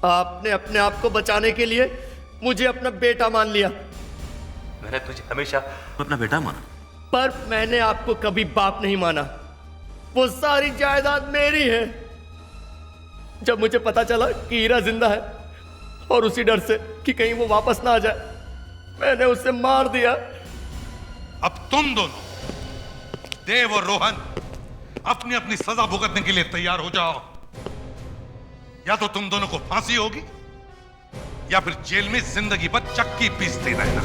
आपने अपने आप को बचाने के लिए मुझे अपना बेटा मान लिया। मैंने तुझे हमेशा अपना बेटा माना, पर मैंने आपको कभी बाप नहीं माना। वो सारी जायदाद मेरी है। जब मुझे पता चला कि हीरा जिंदा है और उसी डर से कि कहीं वो वापस ना आ जाए, मैंने उसे मार दिया। अब तुम दोनों, देव और रोहन, अपनी अपनी सजा भुगतने के लिए तैयार हो जाओ। या तो तुम दोनों को फांसी होगी या फिर जेल में जिंदगी भर चक्की पीसते रहना।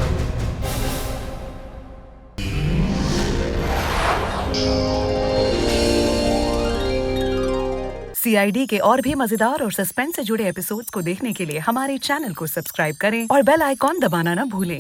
CID के और भी मजेदार और सस्पेंस से जुड़े एपिसोड्स को देखने के लिए हमारे चैनल को सब्सक्राइब करें और बेल आइकॉन दबाना ना भूलें।